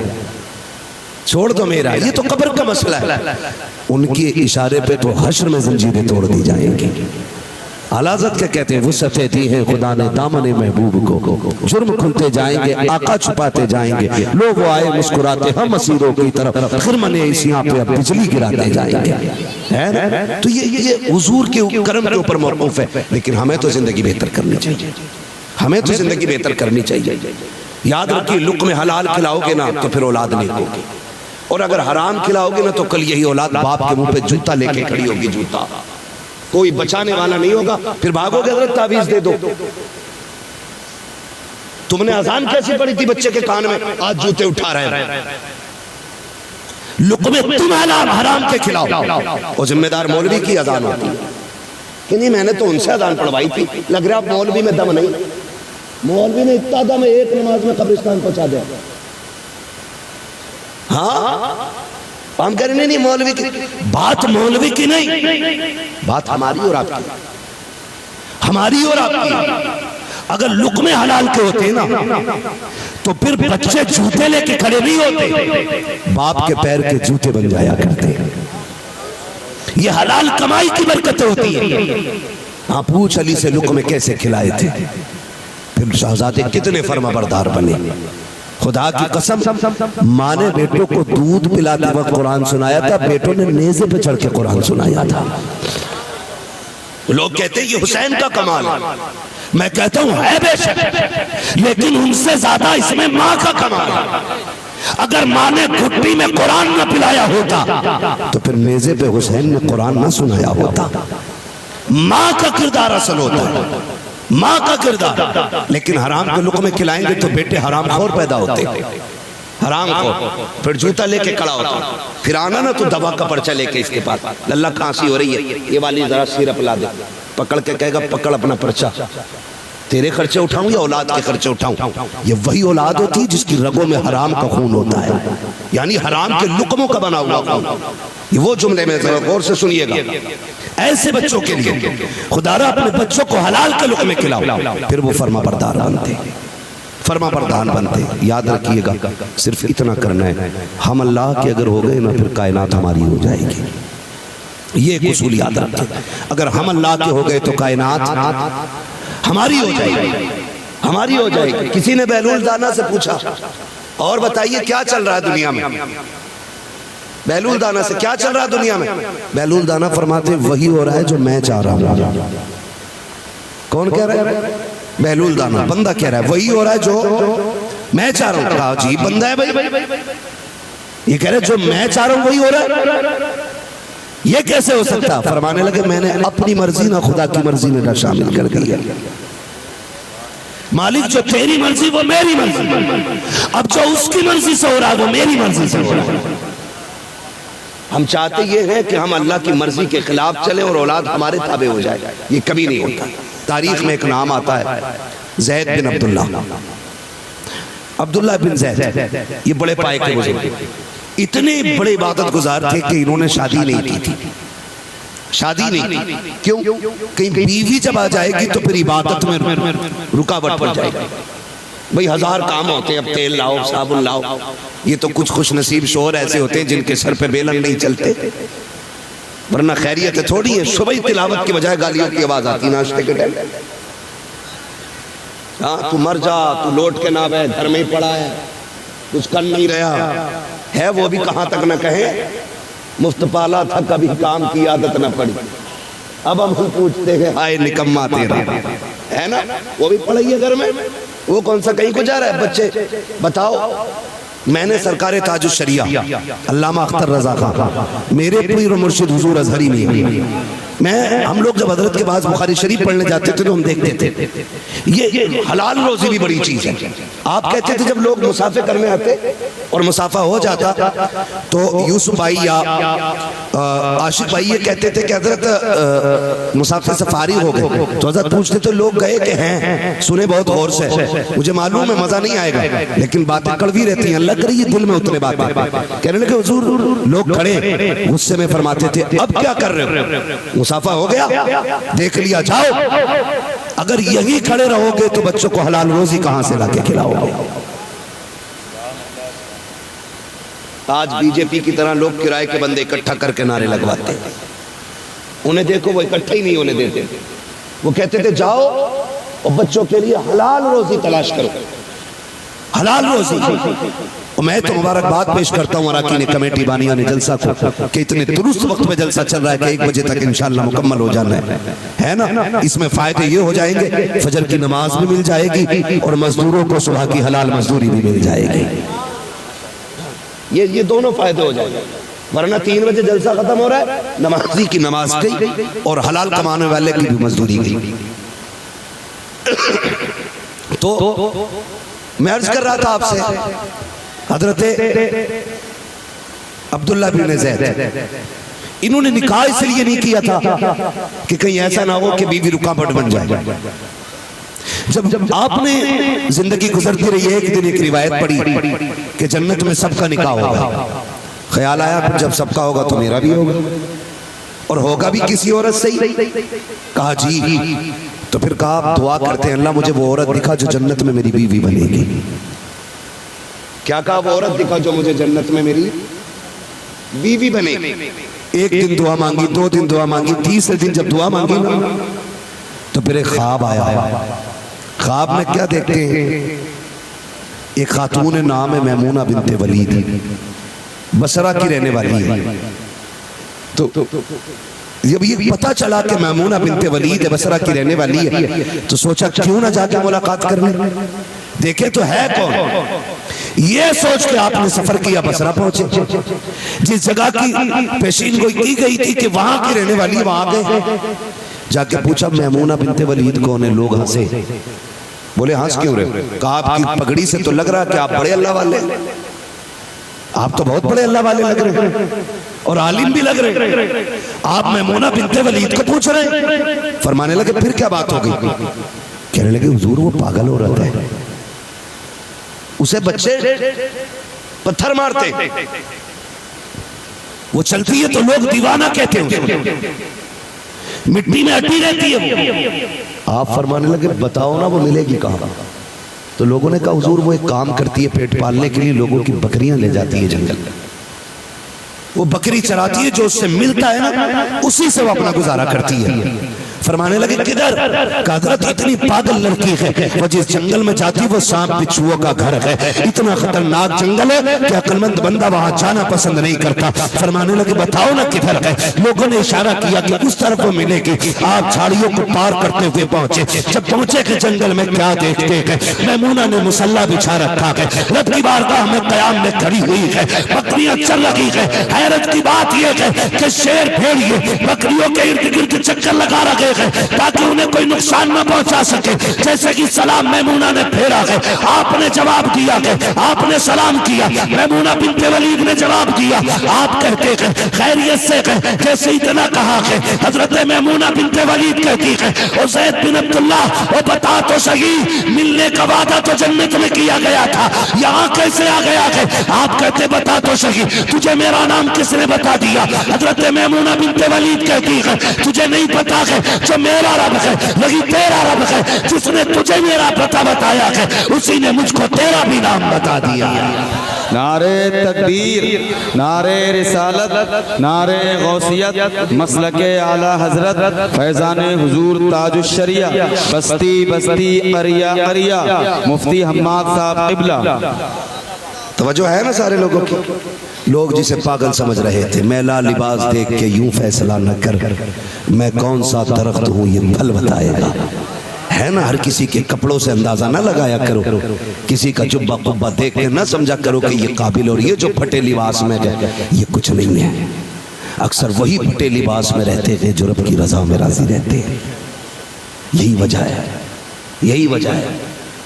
چھوڑ دو میرا، یہ تو قبر کا مسئلہ ہے۔ ان کے اشارے پہ تو حشر میں زنجیریں توڑ دی جائیں گی۔ اعلیٰ حضرت کیا کہتے ہیں؟ وسعتیں دی ہیں خدا نے دامن محبوب کو، جرم کھلتے جائیں گے، آقا چھپاتے جائیں گے، لوگ آئے مسکراتے ہم اسیروں کی طرف، خرمن عیسیاں پہ اب بجلی گراتے جائیں گے۔ تو یہ حضور کے کرم کے اوپر موقوف ہے، لیکن ہمیں تو زندگی بہتر کرنی چاہیے، ہمیں تو زندگی بہتر کرنی چاہیے۔ یاد رکھیے لقمہ حلال کھلاؤ گے نا تو پھر اولاد نہیں ہوگی، اور اگر حرام کھلاؤ گے نا تو کل یہی اولاد باپ کے منہ پہ جوتا لے کے کھڑی ہوگی، جوتا، کوئی بچانے والا نہیں ہوگا، پھر بھاگو گے حضرت تعویذ دے دو۔ تم نے اذان کیسی پڑھی تھی بچے کے کان میں؟ آج جوتے اٹھا رہے ہیں۔ لقمے تم حرام کے کھلاؤ، اور ذمہ دار مولوی کی اذان ہوتی ہے کہ نہیں میں نے تو ان سے اذان پڑھوائی تھی، لگ رہا مولوی میں دم نہیں، مولوی نے اتنا دم ایک نماز میں قبرستان پہنچا دیا۔ ہاں ہم کہہ رہے نہیں مولوی کی بات، مولوی کی نہیں، بات ہماری اور آپ کی، ہماری اور آپ کی۔ اگر لقمے حلال کے ہوتے نا تو پھر بچے جوتے لے کے کھڑے نہیں ہوتے، باپ کے پیر کے جوتے بن جایا کرتے۔ یہ حلال کمائی کی برکتیں ہوتی ہیں۔ ہاں پوچھ علی سے لقمے کیسے کھلائے تھے، پھر شہزادے کتنے فرما بردار بنے۔ خدا کی قسم ماں نے بیٹوں کو دودھ پلاتے وقت قرآن سنایا تھا، بیٹوں نے نیزے پہ چڑھ کے قرآن سنایا تھا۔ لوگ کہتے ہیں یہ حسین کا کمال ہے، میں کہتا ہوں ہے بے شک، لیکن ان سے زیادہ اس میں ماں کا کمال ہے۔ اگر ماں نے گھٹی میں قرآن نہ پلایا ہوتا تو پھر نیزے پہ حسین نے قرآن نہ سنایا ہوتا۔ ماں کا کردار اصل ہوتا ہے، ماں کا کردار۔ لیکن حرام کے لقمے کھلائیں گے تو بیٹے حرام خور پیدا ہوتے، حرام خور، پھر جوتا لے کے کھڑا ہوتا، پھر آنا نا تو دوا کا پرچہ لے کے اس کے پاس، اللہ کھانسی ہو رہی ہے، یہ والی ذرا سیرپ لا دے، پکڑ کے کہے گا پکڑ اپنا پرچہ، تیرے خرچے اٹھاؤں یا اولاد کے خرچے اٹھاؤں؟ یہ وہی اولاد ہوتی ہے جس کی رگوں میں حرام کا خون ہوتا ہے، یعنی حرام کے لقموں کا بنا ہوا خون۔ یہ وہ جملے میں ذرا غور سے سنیے گا، ایسے بچوں کے لیے خدا را اپنے بچوں کو حلال کے لقمے کھلاؤ، پھر وہ فرما بردار بنتے، فرما بردار بنتے۔ یاد رکھیے گا صرف اتنا کرنا ہے، ہم اللہ کے اگر ہو گئے نا پھر کائنات ہماری ہو جائے گی۔ یہ ایک اصول یاد رکھیں، اگر ہم اللہ کے ہو گئے تو کائنات ہماری ہو جائے گی، ہماری ہو جائے گی۔ کسی نے بہلول دانا سے پوچھا اور بتائیے کیا چل رہا ہے دنیا میں؟ بہلول دانا سے کیا چل رہا ہے دنیا میں؟ بہلول دانا فرماتے وہی ہو رہا ہے جو میں چاہ رہا ہوں۔ کون کہہ رہا ہے؟ بہلول دانا، بندہ کہہ رہا ہے وہی ہو رہا ہے جو میں چاہ رہا ہوں۔ کہا جی بندہ ہے بھائی، یہ کہہ رہا ہے جو میں چاہ رہا ہوں وہی ہو رہا ہے، یہ کیسے ہو سکتا؟ فرمانے لگے میں نے اپنی مرضی نہ خدا کی مرضی میں نہ شامل کر دیا۔ مالک جو تیری مرضی وہ میری مرضی، اب جو اس کی مرضی سے ہو رہا ہے وہ میری مرضی سے ہو رہا ہے۔ ہم چاہتے یہ ہیں کہ ہم اللہ کی مرضی کے خلاف چلیں اور اولاد ہمارے تابع ہو جائے، یہ کبھی نہیں ہوتا۔ تاریخ میں ایک نام آتا ہے زید بن عبداللہ، عبداللہ بن زید، یہ بڑے پائے کے بزرگ، اتنے بڑے عبادت گزار تھے کہ انہوں نے شادی نہیں کی تھی، شادی نہیں۔ کیوں؟ کہیں بیوی جب آ جائے گی تو پھر عبادت میں رکاوٹ پڑ جائے گی۔ بھئی ہزار کام ہوتے ہیں، اب تیل لاؤ، صابن لاؤ، یہ تو کچھ خوش نصیب شوہر ایسے ہوتے ہیں جن کے سر پہ بیلن نہیں چلتے، ورنہ خیریت تھوڑی ہے۔ صبح تلاوت کے بجائے گالیوں کی آواز آتی ناشتے کے ٹائم، ہاں تو مر جا، تو لوٹ کے نہ بے، گھر میں ہی پڑا ہے، کچھ کر نہیں رہا ہے، وہ بھی کہاں تک نہ کہیں مفت پالا تھا کبھی کام کی عادت نہ پڑی۔ اب ہم پوچھتے ہیں ہائے نکمہ تیرا، ہے نا؟ وہ بھی پڑھائی ہے گھر میں، وہ کون سا کہیں کو جا رہا ہے؟ بچے بتاؤ، میں نے سرکار تاج الشریعہ علامہ اختر رضا خان، میرے پیر و مرشد حضور ازہری میں ہم لوگ جب حضرت کے بعد بخاری شریف پڑھنے جاتے تھے تو ہم دیکھتے تھے یہ حلال روزی بھی بڑی چیز ہے. آپ کہتے تھے جب لوگ مسافر کرنے آتے اور مسافہ ہو جاتا تو یوسف بھائی یا عاشق بھائی یہ کہتے تھے کہ حضرت مسافر سے فارغ ہو گئے, تو حضرت پوچھتے تو لوگ گئے کہ ہیں سنے بہت غور سے, مجھے معلوم ہے مزہ نہیں آئے گا لیکن باتیں کڑوی رہتی ہیں, اللہ کرے یہ دل میں اترے باتیں. کہنے لگے حضور لوگ کھڑے غصے میں فرماتے تھے اب کیا کر رہے ہو, مسافہ ہو گیا دیکھ لیا, جاؤ اگر یہی کھڑے رہو گے تو بچوں کو حلال روزی کہاں سے لا کے کھلاؤ گے. آج بی جے پی کی طرح لوگ کرائے کے بندے اکٹھا کر کے نعرے لگواتے ہیں, انہیں دیکھو وہ اکٹھا ہی نہیں ہونے دیتے. وہ کہتے تھے جاؤ اور بچوں کے لیے حلال روزی تلاش کرو, حلال روزی. اور میں تو مبارکباد پیش کرتا ہوں اراکین کمیٹی بانیان جلسہ کو کہ اتنے درست وقت میں جلسہ چل رہا ہے کہ 1 بجے تک انشاءاللہ مکمل ہو جانا ہے نا. اس میں فائدے یہ ہو جائیں گے, فجر کی نماز بھی مل جائے گی اور مزدوروں کو صبح کی حلال مزدوری بھی مل جائے گی. یہ دونوں فائدے ہو جائیں گے, ورنہ 3 بجے جلسہ ختم ہو رہا ہے, نمازی کی نماز گئی اور حلال کمانے والے کی بھی مزدوری گئی. تو میں عرض کر رہا تھا آپ سے, حضرت عبداللہ بن زید انہوں نے نکاح اس لیے نہیں کیا تھا کہ کہیں ایسا نہ ہو کہ بیوی رکاوٹ بن جائے. جب آپ نے زندگی گزرتی رہی, ایک دن ایک روایت پڑھی کہ جنت میں سب کا نکاح ہوگا, خیال آیا پھر جب سب کا ہوگا تو میرا بھی ہوگا, اور ہوگا بھی کسی عورت سے ہی. کہا جی, تو پھر کہا آپ دعا کرتے ہیں اللہ مجھے وہ عورت دکھا جو جنت میں میری بیوی بنے گی. کیا کہا وہ عورت دکھا جو مجھے جنت میں میری بیوی بنے گی. ایک دن دعا مانگی, 2 دن دعا مانگی, 30 دن جب دعا مانگی نا تو پھر ایک خواب آیا. خواب میں کیا دیکھتے ہیں, ایک خاتون نام ہے میمونہ بنت ولید, بصرہ کی رہنے والی ہے. تو جب یہ پتا چلا کہ میمونہ بنت ولید بصرہ کی رہنے والی ہے تو سوچا کیوں نہ جا کے ملاقات کر لیں, دیکھیں تو ہے کون. یہ سوچ کے آپ نے سفر کیا, بصرہ پہنچے. جس جگہ کی پیشین گوئی کی گئی تھی کہ وہاں کی رہنے والی وہاں گئے, جا کے پوچھا میمونہ بنت ولید کون ہے. لوگ ہنسے, بولے ہنس کیوں رہے, کہا آپ کی پگڑی سے تو لگ رہا کہ آپ بڑے اللہ والے, آپ تو بہت بڑے اللہ والے لگ رہے ہیں اور عالم بھی لگ رہے ہیں, آپ میمونہ بنت ولید کو پوچھ رہے ہیں. فرمانے لگے پھر کیا بات ہو گئی. کہنے لگے حضور وہ پاگل ہو رہا ہے, اسے بچے پتھر مارتے, وہ چلتی ہے تو لوگ دیوانہ کہتے ہیں, مٹی میں اٹی رہتی ہے. آپ فرمانے لگے بتاؤ نا وہ ملے گی کہاں. تو لوگوں نے کہا حضور وہ ایک کام کرتی ہے, پیٹ پالنے کے لیے لوگوں کی بکریاں لے جاتی ہے جنگل میں, وہ بکری چراتی ہے, جو اس سے ملتا ہے نا اسی سے وہ اپنا گزارا کرتی ہے. فرمانے لگے کدھر, کہ حضرت اتنی پاگل لڑکی ہے, وہ جس جنگل میں جاتی وہ سانپ بچھوؤں کا گھر ہے, اتنا خطرناک جنگل ہے کہ عقلمند بندہ وہاں جانا پسند نہیں کرتا. فرمانے لگے بتاؤ نا کدھر ہے. لوگوں نے اشارہ کیا کہ اس طرف وہ ملے گی. آپ جھاڑیوں کو پار کرتے ہوئے پہنچے. جب پہنچے کہ جنگل میں کیا دیکھتے ہیں, میمونہ نے مصلی بچھا رکھا ہے, رب کی بارگاہ میں قیام میں کھڑی ہوئی ہے, بکریاں چل رہی ہے. حیرت کی بات یہ ہے کہ شیر بھیڑیے بکریوں کے ارد گرد چکر لگا رکھے تاکہ انہیں کوئی نقصان نہ پہنچا سکے. جیسے کہ سلام میمونہ نے پھیرا ہے, آپ نے جواب دیا ہے, آپ نے سلام کیا, میمونہ بنت ولید نے جواب دیا. آپ کہتے ہیں خیریت سے ہے, جیسے اتنا کہا ہے حضرت میمونہ بنت ولید کہتی ہے او زید بن عبداللہ وہ بتا تو صحیح, ملنے کا وعدہ تو جنت میں کیا گیا تھا, یہاں کیسے آ گیا ہے. آپ کہتے بتا تو صحیح, تجھے میرا نام کس نے بتا دیا. حضرت میمونہ بنت ولید کہتی ہے تجھے نہیں پتا ہے, جو میرا رب ہے وہی تیرا رب ہے, جس نے تجھے میرا پتہ بتایا ہے اسی نے مجھ کو تیرا بھی نام بتا دیا. نعرے تکبیر, نعرے رسالت, نعرے غوثیت, مسلک اعلی حضرت فیضان حضور تاج الشریعہ, بستی بستی قریہ قریہ, مفتی حماد صاحب قبلہ. توجہ ہے نا سارے لوگوں کی. لوگ جسے پاگل سمجھ رہے تھے, میلا لباس دیکھ کے یوں فیصلہ نہ کر, میں کون سا درخت ہوں یہ پھل بتائے گا. ہے نا, ہر کسی کے کپڑوں سے اندازہ نہ لگایا کرو, کسی کا جبہ قبہ دیکھ کے نہ سمجھا کرو کہ یہ قابل, اور یہ جو پھٹے لباس میں گئے یہ کچھ نہیں ہے. اکثر وہی پھٹے لباس میں رہتے ہیں جو رب کی رضا میں راضی رہتے ہیں. یہی وجہ ہے, یہی وجہ ہے.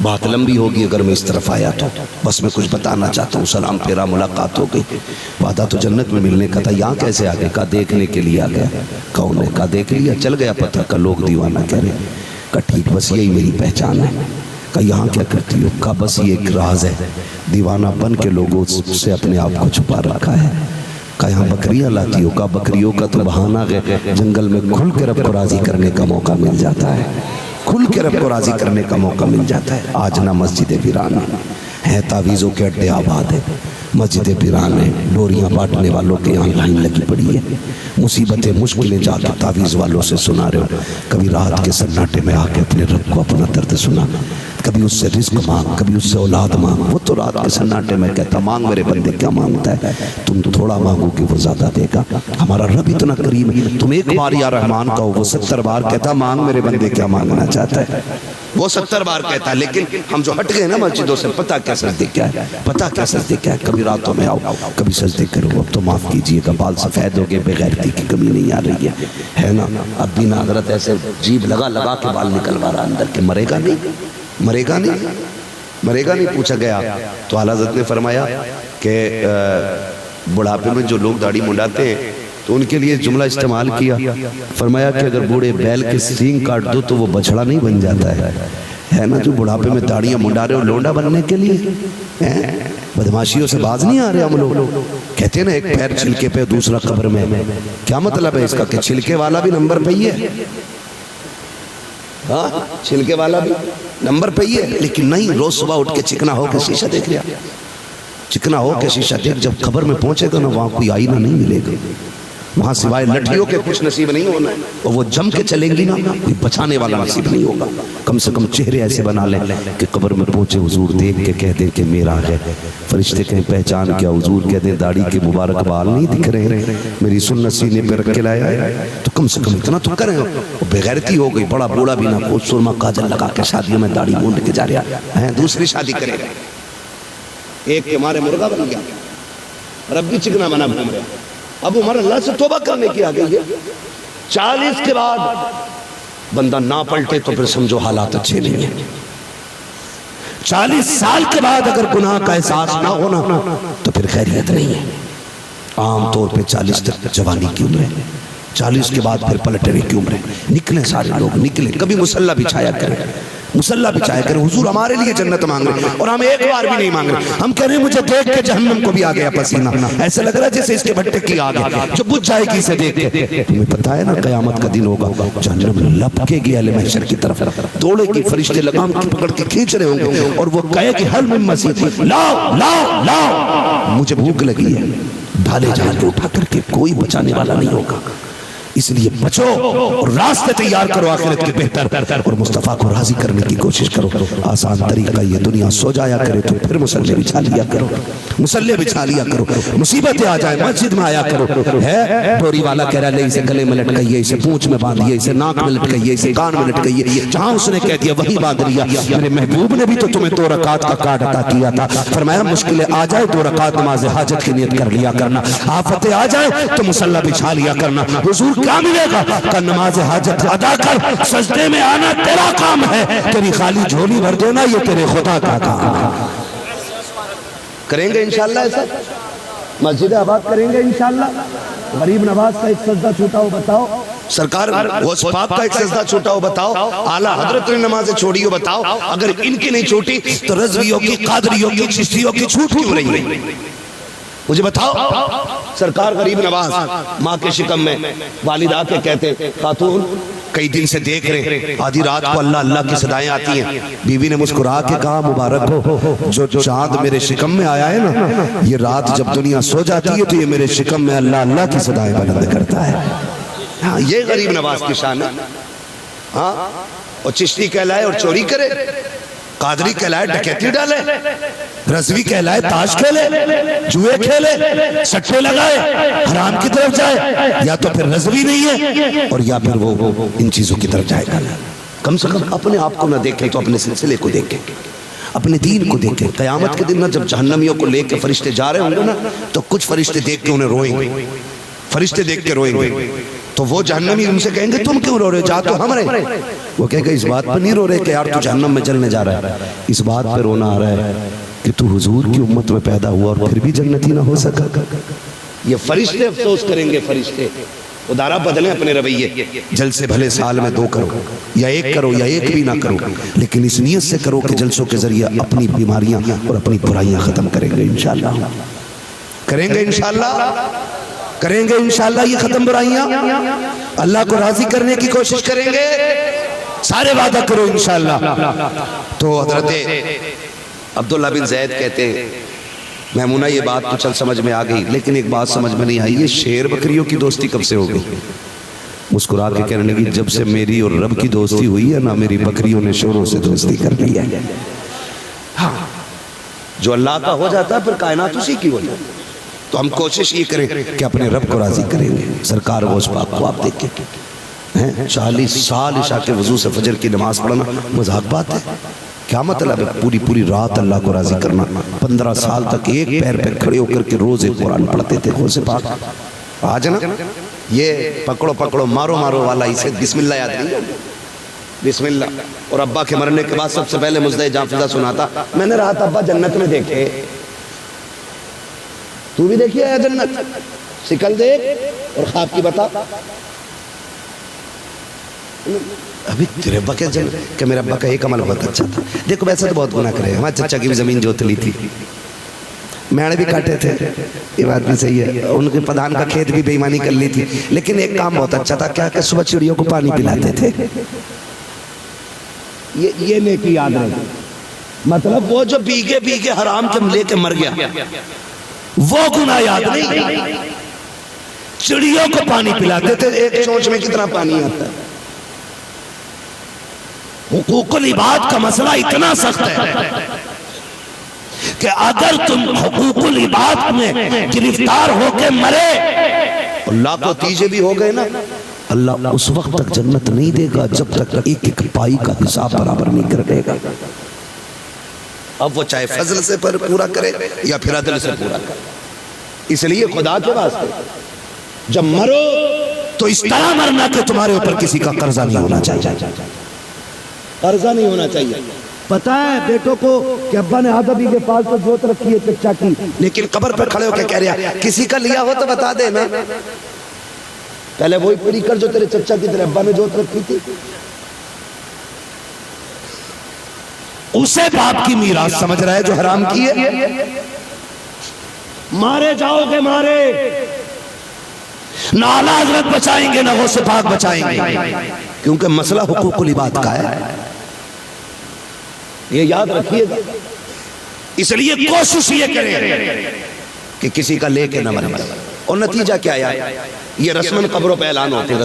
بات لمبی ہوگی اگر میں اس طرف آیا تو بس میں کچھ بتانا چاہتا ہوں. سلام پھیرا, ملاقات ہو گئی, وعدہ تو جنت میں ملنے کا تھا, یہاں کیسے آ گئے؟ کہا دیکھنے کے لیے آ گیا. کون ہے؟ کہا دیکھ لیا, چل گیا پتہ. کا لوگ دیوانہ کہہ رہے. کہا ٹھیک, بس یہی میری پہچان ہے. کہا یہاں کیا کرتی ہو؟ کہا بس یہ ایک راز ہے, دیوانہ بن کے لوگوں سے اپنے آپ کو چھپا رکھا ہے. کہا یہاں بکریاں لاتی ہو؟ کہا بکریوں کا تو بہانہ ہے, جنگل میں کھل کے رب کو راضی کرنے کا موقع مل جاتا ہے, کھل کے رب کو راضی کرنے کا موقع مل جاتا ہے. آج نہ مسجد ویران ہے, تعویذوں کے اڈے آباد ہے, مسجد ویران ہے, ڈوریاں بانٹنے والوں کے یہاں لائن لگی پڑی ہے, مصیبتیں مشکلیں جا کے تعویذ والوں سے سنا رہے ہو. کبھی رات کے سناٹے میں آ کے اپنے رب کو اپنا درد سنا, کبھی اس سے رزق مانگ, کبھی اس سے اولاد مانگ. وہ تو رات کے سناٹے میں کہتا مانگ میرے بندے, کیا مانگتا ہے؟ تم تھوڑا مانگو کہ وہ زیادہ دے گا. ہمارا رب اتنا کریم ہے, تم ایک بار یا رحمان کہو, وہ 70 بار کہتا مانگ میرے بندے, کیا مانگنا چاہتا ہے. وہ 70 بار کہتا ہے, لیکن ہم جو ہٹ گئے نا مسجدوں سے, پتہ کیا سجدے کیا ہے, پتہ کیا سجدے کیا ہے. کبھی راتوں میں آؤ, کبھی سجدے کرو. اب تو معاف کیجئے گا, بال سفید ہو گئے, بغیرتی کی کمی نہیں آ رہی ہے نا. اب بھی نا حضرت ایسے جیب لگا لگا کے بال نکلوا رہا اندر کے, مرے گا نہیں, مرے گا نہیں, مرے گا نہیں. پوچھا گیا تو اعلیٰ حضرت نے فرمایا کہ بڑھاپے میں جو لوگ داڑھی منڈاتے ہیں تو ان کے لیے جملہ استعمال کیا, فرمایا کہ اگر بوڑھے بیل کے سینگ کاٹ دو تو وہ بچڑا نہیں بن جاتا ہے نا. جو بڑھاپے میں داڑیاں منڈا رہے ہو لونڈا بننے کے لیے, بدماشیوں سے باز نہیں آ رہے ہم لوگ. کہتے ہیں نا ایک پیر چھلکے پہ دوسرا قبر میں, کیا مطلب ہے اس کا کہ چھلکے والا بھی نمبر پہ ہی ہے, ہاں چھلکے والا بھی نمبر پہ ہی ہے. لیکن نہیں, روز صبح اٹھ کے چکنا ہو کے شیشہ دیکھ لیا, چکنا ہو کے شیشہ دیکھ. جب قبر میں پہنچے گا نا وہاں کوئی آئینہ نہیں ملے گا, وہاں سوائے لٹھیوں کے کچھ نصیب نہیں ہونا ہے, اور وہ جم کے چلیں گی نا کوئی بچانے والا نصیب نہیں ہوگا. کم سے کم چہرے ایسے بنا لیں کہ قبر میں پہنچے حضور دیکھ کے کہہ دیں کہ میرا ہے. فرشتے کہیں پہچان کیا؟ حضور کہہ دیں داڑھی کے مبارک بال نہیں دکھ رہے, میری سنت سینے پہ رکھ کے لایا ہے, تو کم سے کم اتنا تو کریں. بغیرتی ہو گئی, بڑا بوڑھا بھی نہ کوئی سرما کاجل لگا کے شادیوں میں داڑھی مونڈ کے جا رہا ہے, دوسری شادی کرے گا. ایک کے ہمارے مرغا بن گیا, رب بھی چکنا بنا گھوم رہا. اب عمر اللہ سے توبہ کرنے کی آ گئی ہے. 40 کے بعد بندہ نہ پلٹے تو پھر سمجھو حالات اچھے نہیں ہیں. 40 سال کے بعد اگر گناہ کا احساس نہ ہونا تو پھر خیریت نہیں ہے. عام طور پہ 40 تک جوانی کی عمر ہے, 40 کے بعد پھر پلٹنے کی عمر ہے. نکلیں سارے لوگ نکلیں, کبھی مصلی بچھایا کریں, مصلی بچھایا کریں. حضور ہمارے لیے جنت مانگ رہے, اور ہم ایک بار بھی نہیں مانگ رہے. ہم کہہ رہے ہیں مجھے دیکھ کے جہنم کو بھی آ گیا پسینہ, ایسے لگ رہا ہے جیسے اس کے بھٹے کی آگ ہے جو بجھ جائے گی اسے دیکھ کے. تمہیں پتہ ہے نا قیامت کا دن ہوگا, جہنم لپکے گی اہل محشر کی طرف, دوڑے کی فرشتے لگام کی پکڑ کے کھینچ رہے ہوں گے, اور وہ کہے کہ حل من مزید, لاؤ لاؤ لاؤ, مجھے بھوک لگی ہے. ڈھالے جہاں اٹھا کر کے کوئی بچانے والا نہیں ہوگا. اس لیے بچو اور راستے تیار کرو آخرت کے بہتر, اور مصطفیٰ کو راضی کرنے کی کوشش کرو. آسان طریقہ یہ دنیا سو جایا کرے تو پھر مصلی بچھا لیا کرو, مصلی بچھا لیا کرو. مصیبتیں آ جائیں مسجد میں آیا کرو. ہے ڈوری والا کہہ رہا ہے اسے گلے میں لٹکائیے, اسے پونچھ میں باندھیے, اسے ناک میں لٹکائیے, اسے کان میں لٹکائیے. جہاں اس نے کہہ دیا وہی باندھ لیا. میرے محبوب نے بھی تو تمہیں 2 رکعت کا کارڈ عطا کیا تھا, فرمایا مشکلیں آ جائے 2 رکعت نماز حاجت کی نیت کر لیا کرنا, آفتیں آ جائے تو مصلی بچھا لیا کرنا. حضور کیا ملے گا؟ کہ نماز حاجت ادا کر, سجدے میں آنا تیرا کام ہے, تیری خالی جھولی بھر دینا یہ تیرے خدا کا کام ہے. کریں گے انشاءاللہ ایسا, مسجد آباد کریں گے انشاءاللہ. غریب نواز کا ایک سجدہ چھوٹا ہو بتاؤ, سرکار غوث پاک کا ایک سجدہ چھوٹا ہو بتاؤ, اعلیٰ حضرت نے نمازیں چھوڑی ہو بتاؤ. اگر ان کی نہیں چھوٹی تو رضویوں کی, قادریوں کی, چشتیوں کی چھوٹ کیوں رہی؟ مجھے بتاؤ. سرکار غریب نواز ماں کے شکم میں, والد آ کے کہتے خاتون کئی دن سے دیکھ رہے, آدھی رات کو اللہ اللہ کی صدائیں آتی ہیں. بیوی نے مسکرا کے کہا مبارک ہو, جو چاند میرے شکم میں آیا ہے نا, یہ رات جب دنیا سو جاتی ہے تو یہ میرے شکم میں اللہ اللہ کی صدائیں بلند کرتا ہے. ہاں یہ غریب نواز کی شان ہے. ہاں, اور چشتی کہلائے اور چوری کرے, قادری کہلائے ڈکیتی ڈالے, رضوی کہلائے تاش کھیلے, جوئے کھیلے, سٹے لگائے, حرام کی طرف جائے, یا تو پھر رضوی نہیں ہے اور یا پھر وہ ان چیزوں کی طرف جائے گا. کم سے کم اپنے آپ کو نہ دیکھیں تو اپنے سلسلے کو دیکھیں, اپنے دین کو دیکھیں. قیامت کے دن جب جہنمیوں کو لے کے فرشتے جا رہے ہوں گے نا تو کچھ فرشتے دیکھ کے انہیں روئیں گے, فرشتے دیکھ کے روئیں گے تو وہ جہنمی ان سے کہیں گے تم کیوں رو رہے ہو؟ جا تو ہم رہے. وہ کہے گا اس بات پر نہیں رو رہے کہ یار تو جہنم میں جلنے جا رہا ہے، اس بات پہ رونا آ رہا ہے کہ تو حضور کی امت میں پیدا ہوا اور پھر بھی جنتی نہ ہو سکا. یہ فرشتے افسوس کریں گے. فرشتے ادارہ بدلیں اپنے رویے، جل سے بھلے سال میں 2 کرو یا 1 کرو یا 1 بھی نہ کرو، لیکن اس نیت سے کرو کہ جلسوں کے ذریعے اپنی بیماریاں اور اپنی برائیاں ختم کریں گے انشاءاللہ. کریں گے انشاءاللہ، کریں گے انشاءاللہ یہ ختم برائیاں. اللہ کو راضی کرنے کی کوشش کریں گے. سارے وعدہ کرو انشاءاللہ. تو حضرت عبداللہ بن زید کہتے ہیں میمونہ یہ بات تو چل سمجھ میں آ گئی، لیکن ایک بات سمجھ میں نہیں آئی، یہ شیر بکریوں کی دوستی کب سے ہو گئی؟ مسکرا کے کہنے لگی جب سے میری اور رب کی دوستی ہوئی ہے نا، میری بکریوں نے شوروں سے دوستی کر لی ہے. ہاں جو اللہ کا ہو جاتا ہے پھر کائنات اسی کی ہو جاتی. تو ہم کوشش یہ کریں کہ اپنے رب کو راضی کریں گے. سرکار غوث پاک کو آپ دیکھیں 40 سال عشاء کے وضو سے فجر کی نماز پڑھنا مذاق بات ہے؟ کیا مطلب ہے پوری رات اللہ کو راضی کرنا؟ 15 سال تک ایک پیر پہ کھڑے ہو کر کے روز ایک قرآن پڑھتے تھے غوث پاک. آج نا یہ پکڑو مارو والا اسے بسم اللہ یاد نہیں، بسم اللہ. اور ابا کے مرنے کے بعد سب سے پہلے مزدہ جاں فضا سناتا میں نے رات ابا جنت میں دیکھے. تو بھی دیکھیے ہے جنت، شکل دیکھ اور خواب کی بتا. ابھی تیرے ابا کہ میرے ابا کا ایک عمل بہت اچھا تھا. دیکھو ویسے تو بہت گناہ کرے، ہمارے چچا کی بھی زمین جوت لی تھی، میڑے بھی کاٹے تھے، یہ بات بھی صحیح ہے، ان کے پردھان کا کھیت بھی بے ایمانی کر لی تھی، لیکن ایک کام بہت اچھا تھا. کیا کہ صبح چڑیوں کو پانی پلاتے تھے. یہ نیکی یاد رہے. مطلب وہ جو بیگے حرام کے لے کے مر گیا وہ گناہ یاد نہیں. چڑیوں کو پانی پلاتے تھے. ایک چونچ میں کتنا پانی آتا ہے. حقوق العباد کا مسئلہ اتنا سخت ہے کہ اگر تم حقوق العباد میں گرفتار ہو کے مرے، اللہ کو تیجے بھی ہو گئے نا، اللہ اس وقت تک جنت نہیں دے گا جب تک ایک پائی کا حساب برابر نہیں کر دے گا. اب وہ چاہے فضل سے پورا کرے یا پھر عدل سے پورا کرے. اس لیے خدا کے واسطے جب مرو تو اس طرح مرنا کہ تمہارے اوپر کسی کا قرضہ نہیں ہونا چاہیے. قرضہ نہیں ہونا چاہیے. پتا ہے بیٹوں کو کہ ابا نے آدھا بیگھے پاس پر جوت رکھی ہے چچا کی، لیکن قبر پر کھڑے ہو کے کہہ رہا کسی کا لیا ہو تو بتا دے نا. پہلے وہی پوری کر جو تیرے چچا کی تیرے ابا نے جوت رکھی تھی. اسے باپ کی میراث سمجھ رہا ہے جو حرام کی ہے. مارے جاؤ گے مارے، نہ اعلیٰ حضرت بچائیں گے نہ غوث پاک بچائیں گے، کیونکہ مسئلہ حقوق العباد کا ہے. یہ یاد رکھیے گا. اس لیے کوشش یہ کریں کہ کسی کا لے کے نہ مرے. اور نتیجہ کیا ہے؟ یہ رسمن قبروں پہ اعلان ہوتے ہیں.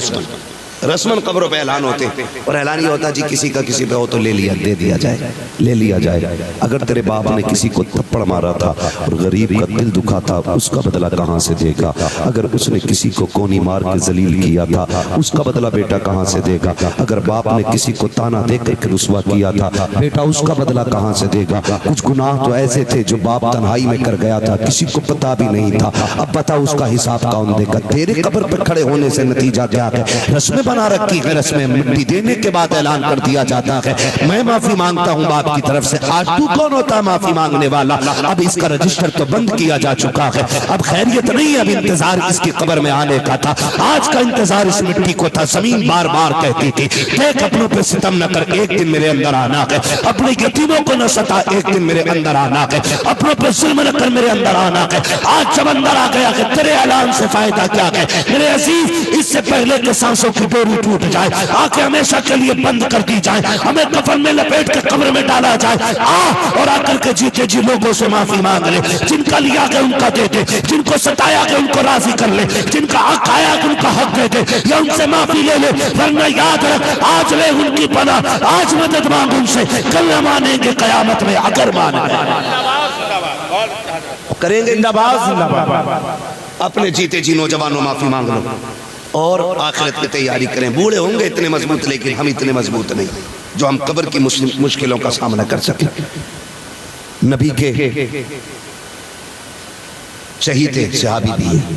رسمن قبروں پہ اعلان ہوتے ہیں اور اعلان یہ ہوتا ہے جی کسی کا کسی پہ ہو تو لے لیا دے دیا جائے، لے لیا جائے. اگر تیرے باپ نے کسی کو تھپڑ مارا تھا اور غریب کا دل دکھا تھا، اس کا بدلہ کہاں سے دے گا؟ اگر اس نے کسی کو کونی مار کے ذلیل کیا تھا، اس کا بدلہ بیٹا کہاں سے دے گا؟ اگر باپ نے کسی کو تانا دے کر کے رسوا کیا تھا، بیٹا اس کا بدلہ کہاں سے دے گا؟ کچھ گناہ تو ایسے تھے جو باپ تنہائی میں کر گیا تھا، کسی کو پتا بھی نہیں تھا. اب بتا اس کا حساب کون دے گا؟ تیرے قبر پہ کھڑے ہونے سے نتیجہ کیا ہے؟ رسمیں بنا رکھی ہے، رسمیں مٹی دینے کے بعد اعلان کر دیا جاتا ہے میں معافی مانگتا ہوں باپ کی طرف سے. آج تو کون ہوتا ہے معافی مانگنے والا؟ اب اس کا رجسٹر تو بند کیا جا چکا ہے. اب خیریت نہیں ہے، اب انتظار اس کی قبر میں آنے کا تھا. آج کا انتظار اس مٹی کو تھا. زمین بار بار کہتی تھی دیکھ اپنوں پہ ستم نہ کر، ایک دن میرے اندر آنا ہے. اپنے یتیموں کو نہ ستا، ایک دن میرے اندر آنا ہے. اپنوں پہ ظلم نہ کر، میرے اندر آنا ہے. آج جب اندر آ گیا کہ تیرے اعلان سے فائدہ کیا ہے میرے عزیز؟ اس سے پہلے کہ سانسوں کی ڈوری ٹوٹ جائے، آنکھیں ہمیشہ کے لیے بند کر دی جائیں، ہمیں کفن میں لپیٹ کے قبر میں ڈالا جائے، اور آ کر کے جیتے جی لوگوں سے معافی مانگ لے. جن کا لیا کہ ان کا دے دے، جن کو ستایا کہ ان کو راضی کر لے، جن کا حق آیا کہ ان کا حق دے دے، یا ان سے معافی لے لے. ورنہ یاد رکھ آج لے ان کی پناہ، آج مدد مانگ ان سے، کل نہ مانیں گے قیامت میں اگر مانیں کریں گے. اپنے جیتے جی نوجوانوں معافی مانگ لو اور آخرت کی تیاری کریں. بوڑھے ہوں گے اتنے مضبوط، لیکن ہم اتنے مضبوط نہیں جو ہم قبر کی مشکلوں کا سامنا کر سکیں. نبی کے شہید صحابی بھی ہیں،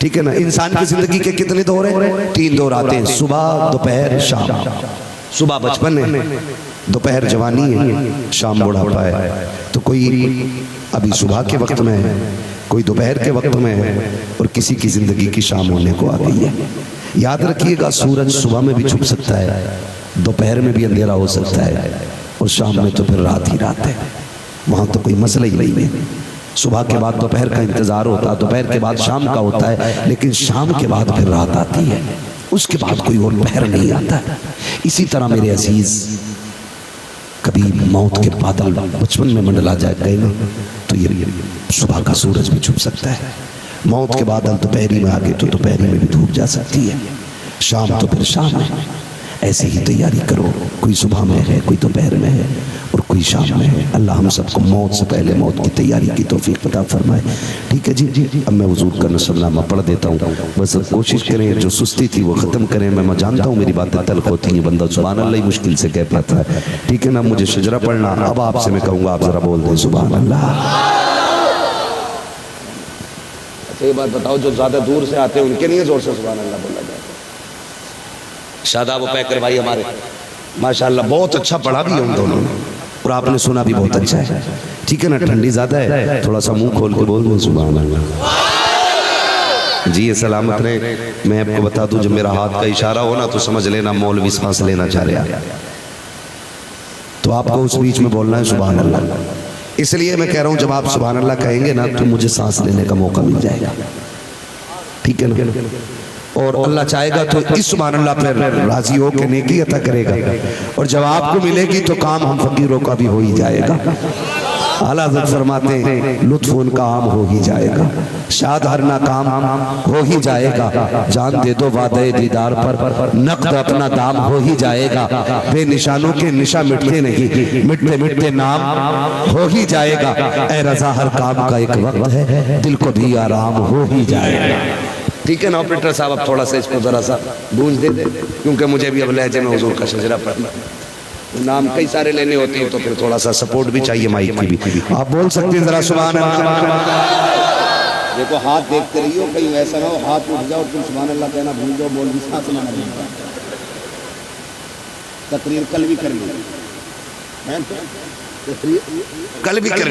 ٹھیک ہے نا. انسان کی زندگی کے کتنے دور ہیں؟ 3 دور آتے ہیں، صبح، دوپہر، شام. صبح بچپن ہے، دوپہر جوانی ہے، شام بڑھاپا ہے. تو کوئی ابھی صبح کے وقت میں ہے، کوئی دوپہر کے وقت میں ہے، اور کسی کی زندگی کی شام ہونے کو آ گئی ہے. یاد رکھیے گا، سورج صبح میں بھی چھپ سکتا ہے، دوپہر میں بھی اندھیرا ہو سکتا ہے، اور شام میں تو پھر رات ہی رات ہے. وہاں تو کوئی مسئلہ ہی نہیں ہے. صبح کے بعد دوپہر کا انتظار ہوتا ہے، دوپہر کے بعد شام کا ہوتا ہے، لیکن شام کے بعد پھر رات آتی ہے، اس کے بعد کوئی اور پہر نہیں آتا. اسی طرح میرے عزیز، کبھی موت کے بادل بچپن میں منڈلا جائے گئے نا، تو یہ صبح کا سورج بھی چھپ سکتا ہے. موت کے بادل دوپہری میں آگے تو دوپہری میں بھی دھوپ جا سکتی ہے. شام تو پھر شام ہے. ایسے ہی تیاری کرو، کوئی صبح میں ہے، کوئی دوپہر میں ہے، اور کوئی شام میں ہے. اللہ ہم سب کو موت سے پہلے موت کی تیاری کی توفیق عطا فرمائے. ٹھیک ہے جی. اب میں حضور کا نصب نامہ پڑھ دیتا ہوں. بس کوشش کریں جو سستی تھی وہ ختم کریں. میں جانتا ہوں میری باتیں تلخ ہوتی ہیں، بندہ سبحان اللہ ہی مشکل سے کہہ پاتا ہے. ٹھیک ہے نا. مجھے شجرہ پڑھنا. اب آپ سے میں کہوں گا آپ ذرا بول دیں سبحان اللہ. اچھا یہ بات بتاؤ، جو زیادہ دور سے آتے ہیں ان کے لیے زور سے سبحان اللہ بولا جائے. شاداب و پیکر بھائی ہمارے ماشاءاللہ بہت اچھا پڑھا بھی ان دونوں نے، اور آپ نے سنا بھی بہت اچھا ہے. ٹھیک ہے نا. ٹھنڈی زیادہ ہے، تھوڑا سا منہ کھول کے بول دیں سبحان اللہ. جی یہ سلامت رہے. میں آپ کو بتا دوں، جب میرا ہاتھ کا اشارہ ہو نا تو سمجھ لینا مولوی سانس لینا چاہ رہا ہے. تو آپ کو اس بیچ میں بولنا ہے سبحان اللہ. اس لیے میں کہہ رہا ہوں جب آپ سبحان اللہ کہیں گے نا تو مجھے سانس لینے کا موقع مل جائے گا. ٹھیک ہے نا. اور اللہ چاہے گا تو اس سبحان اللہ پر راضی ہو کے نیکی عطا کرے گا. اور جب آپ کو ملے گی تو کام ہم فقیروں کا بھی ہو ہی جائے گا. اعلیٰ حضرت فرماتے ہیں لطف ان کا عام ہو ہی جائے گا، شاد ہر ناکام ہو ہی جائے گا. جان دے دو وعدہ دیدار پر، نقد اپنا دام ہو ہی جائے گا. بے نشانوں کے نشاں مٹتے نہیں، مٹتے مٹتے نام ہو ہی جائے گا. اے رضا ہر کام کا ایک وقت ہے، دل کو بھی آرام ہو ہی جائے گا. ٹھیک ہے نا آپریٹر صاحب. اب تھوڑا سا اس کو ذرا سا گونج دے دے، کیونکہ مجھے بھی اب لہجے میں حضور کا شجرہ پڑھنا. نام کئی سارے لینے ہوتے ہیں تو پھر تھوڑا سا سپورٹ بھی چاہیے مائک کی بھی. آپ بول سکتے ہیں ذرا سبحان اللہ. دیکھو ہاتھ دیکھتے رہیو، کہیں ایسا نہ ہو ہاتھ اٹھ جاؤ تم سبحان اللہ کہنا بھول جاؤ، بول بھی ساتھ نہ بھول جاؤ. تقریر کل بھی کرنی، کل بھی کرنی